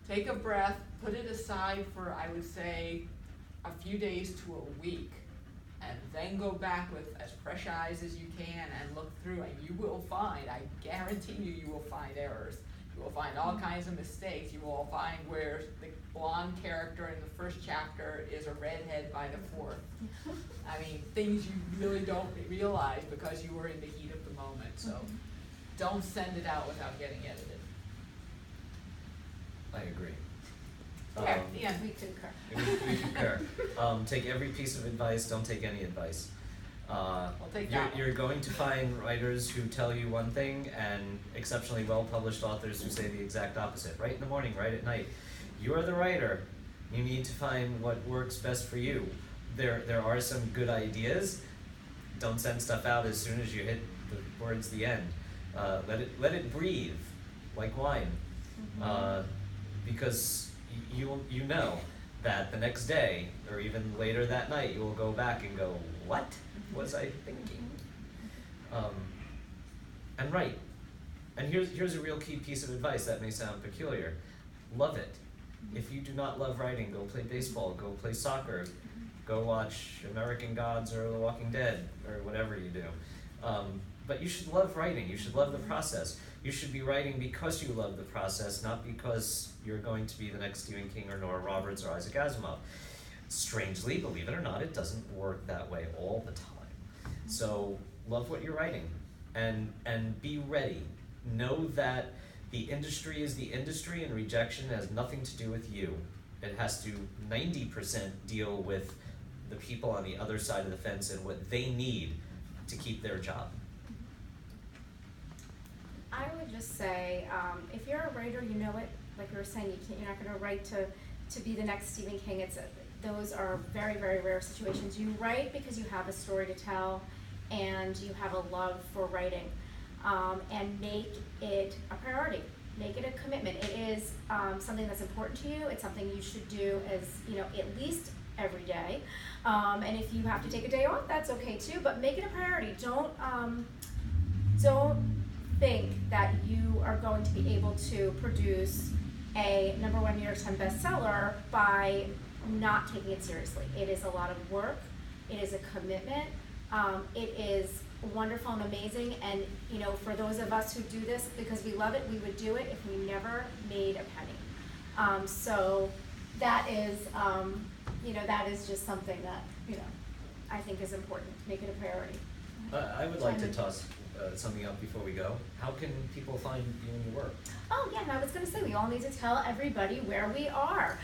take a breath, put it aside for, I would say, a few days to a week, and then go back with as fresh eyes as you can and look through, and you will find, I guarantee you will find errors. You will find all kinds of mistakes. You will find where the blonde character in the first chapter is a redhead by the fourth. I mean, things you really don't realize because you were in the heat of the moment. So don't send it out without getting edited. I agree. Yeah, yeah. We concur. We concur. Take every piece of advice, don't take any advice. I'll take that You're going to find writers who tell you one thing and exceptionally well-published authors who say the exact opposite. Right in the morning, right at night. You're the writer. You need to find what works best for you. There are some good ideas. Don't send stuff out as soon as you hit towards the end. Let it breathe, like wine, because you know that the next day or even later that night you will go back and go, what was I thinking? And write. And here's a real key piece of advice that may sound peculiar. Love it. If you do not love writing, go play baseball, go play soccer, go watch American Gods or The Walking Dead or whatever you do. But you should love writing. You should love the process. You should be writing because you love the process, not because you're going to be the next Stephen King or Nora Roberts or Isaac Asimov. Strangely, believe it or not, it doesn't work that way all the time. So love what you're writing and be ready. Know that the industry is the industry and rejection has nothing to do with you. It has to 90% deal with the people on the other side of the fence and what they need to keep their job. I would just say, if you're a writer, you know it. Like we were saying, you're not going to write to be the next Stephen King. Those are very, very rare situations. You write because you have a story to tell, and you have a love for writing, and make it a priority. Make it a commitment. It is something that's important to you. It's something you should do as at least every day. And if you have to take a day off, that's okay too. But make it a priority. Don't think that you are going to be able to produce a #1 New York Times bestseller by not taking it seriously. It is a lot of work. It is a commitment. It is wonderful and amazing. And for those of us who do this because we love it, we would do it if we never made a penny. So that is, that is just something that I think is important. Make it a priority. I would like to toss something up before we go. How can people find you and your work? Oh yeah, and I was going to say we all need to tell everybody where we are,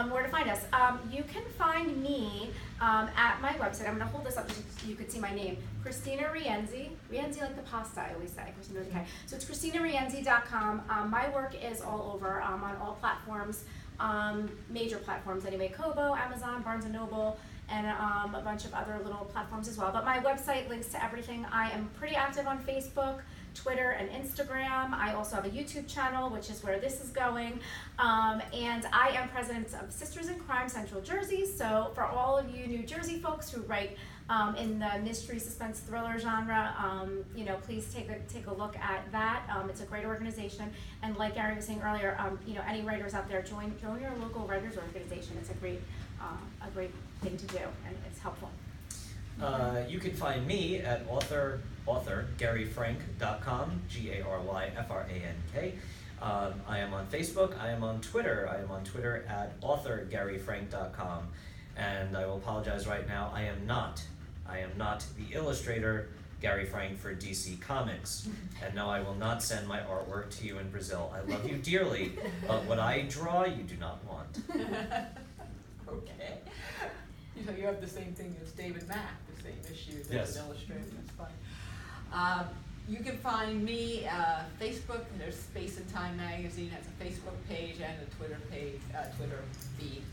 where to find us. You can find me at my website. I'm going to hold this up so you can see my name, Kristina Rienzi. Rienzi like the pasta, I always say. Kristina with a K. So it's KristinaRienzi.com. My work is all over on all platforms, major platforms anyway: Kobo, Amazon, Barnes & Noble, and a bunch of other little platforms as well. But my website links to everything. I am pretty active on Facebook, Twitter, and Instagram. I also have a YouTube channel, which is where this is going. And I am president of Sisters in Crime Central Jersey. So for all of you New Jersey folks who write in the mystery, suspense, thriller genre, please take a look at that. It's a great organization. And like Gary was saying earlier, any writers out there, join your local writers organization. It's a great thing to do, and it's helpful. You can find me at authorgaryfrank.com, GaryFrank. I am on Facebook, I am on Twitter. I am on Twitter at authorgaryfrank.com. And I will apologize right now, I am not the illustrator Gary Frank for DC Comics. And no, I will not send my artwork to you in Brazil. I love you dearly, but what I draw, you do not want. Okay. You have the same thing as David Mack, the same issue as Yes. an illustrator. That's fine. You can find me Facebook. There's Space and Time magazine has a Facebook page and a Twitter feed.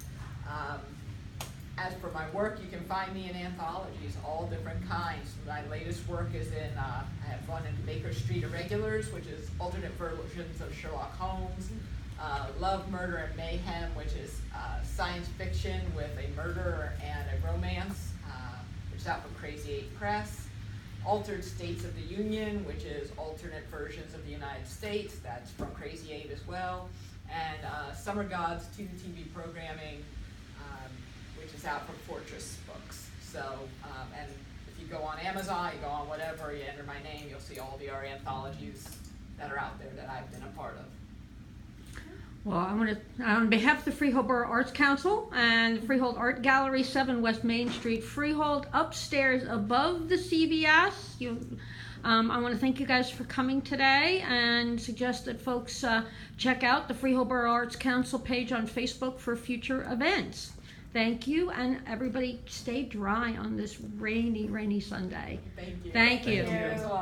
As for my work, you can find me in anthologies, all different kinds. My latest work is in, I have one in Baker Street Irregulars, which is alternate versions of Sherlock Holmes. Love, Murder, and Mayhem, which is science fiction with a murder and a romance, which is out from Crazy 8 Press. Altered States of the Union, which is alternate versions of the United States. That's from Crazy 8 as well. And Summer Gods to the TV programming, which is out from Fortress Books. So, and if you go on Amazon, you go on whatever, you enter my name, you'll see all the art anthologies that are out there that I've been a part of. Well, I want to, on behalf of the Freehold Borough Arts Council and Freehold Art Gallery, 7 West Main Street, Freehold, upstairs above the CVS. I want to thank you guys for coming today and suggest that folks check out the Freehold Borough Arts Council page on Facebook for future events. Thank you, and everybody stay dry on this rainy, rainy Sunday. Thank you. Thank you. Thanks a lot.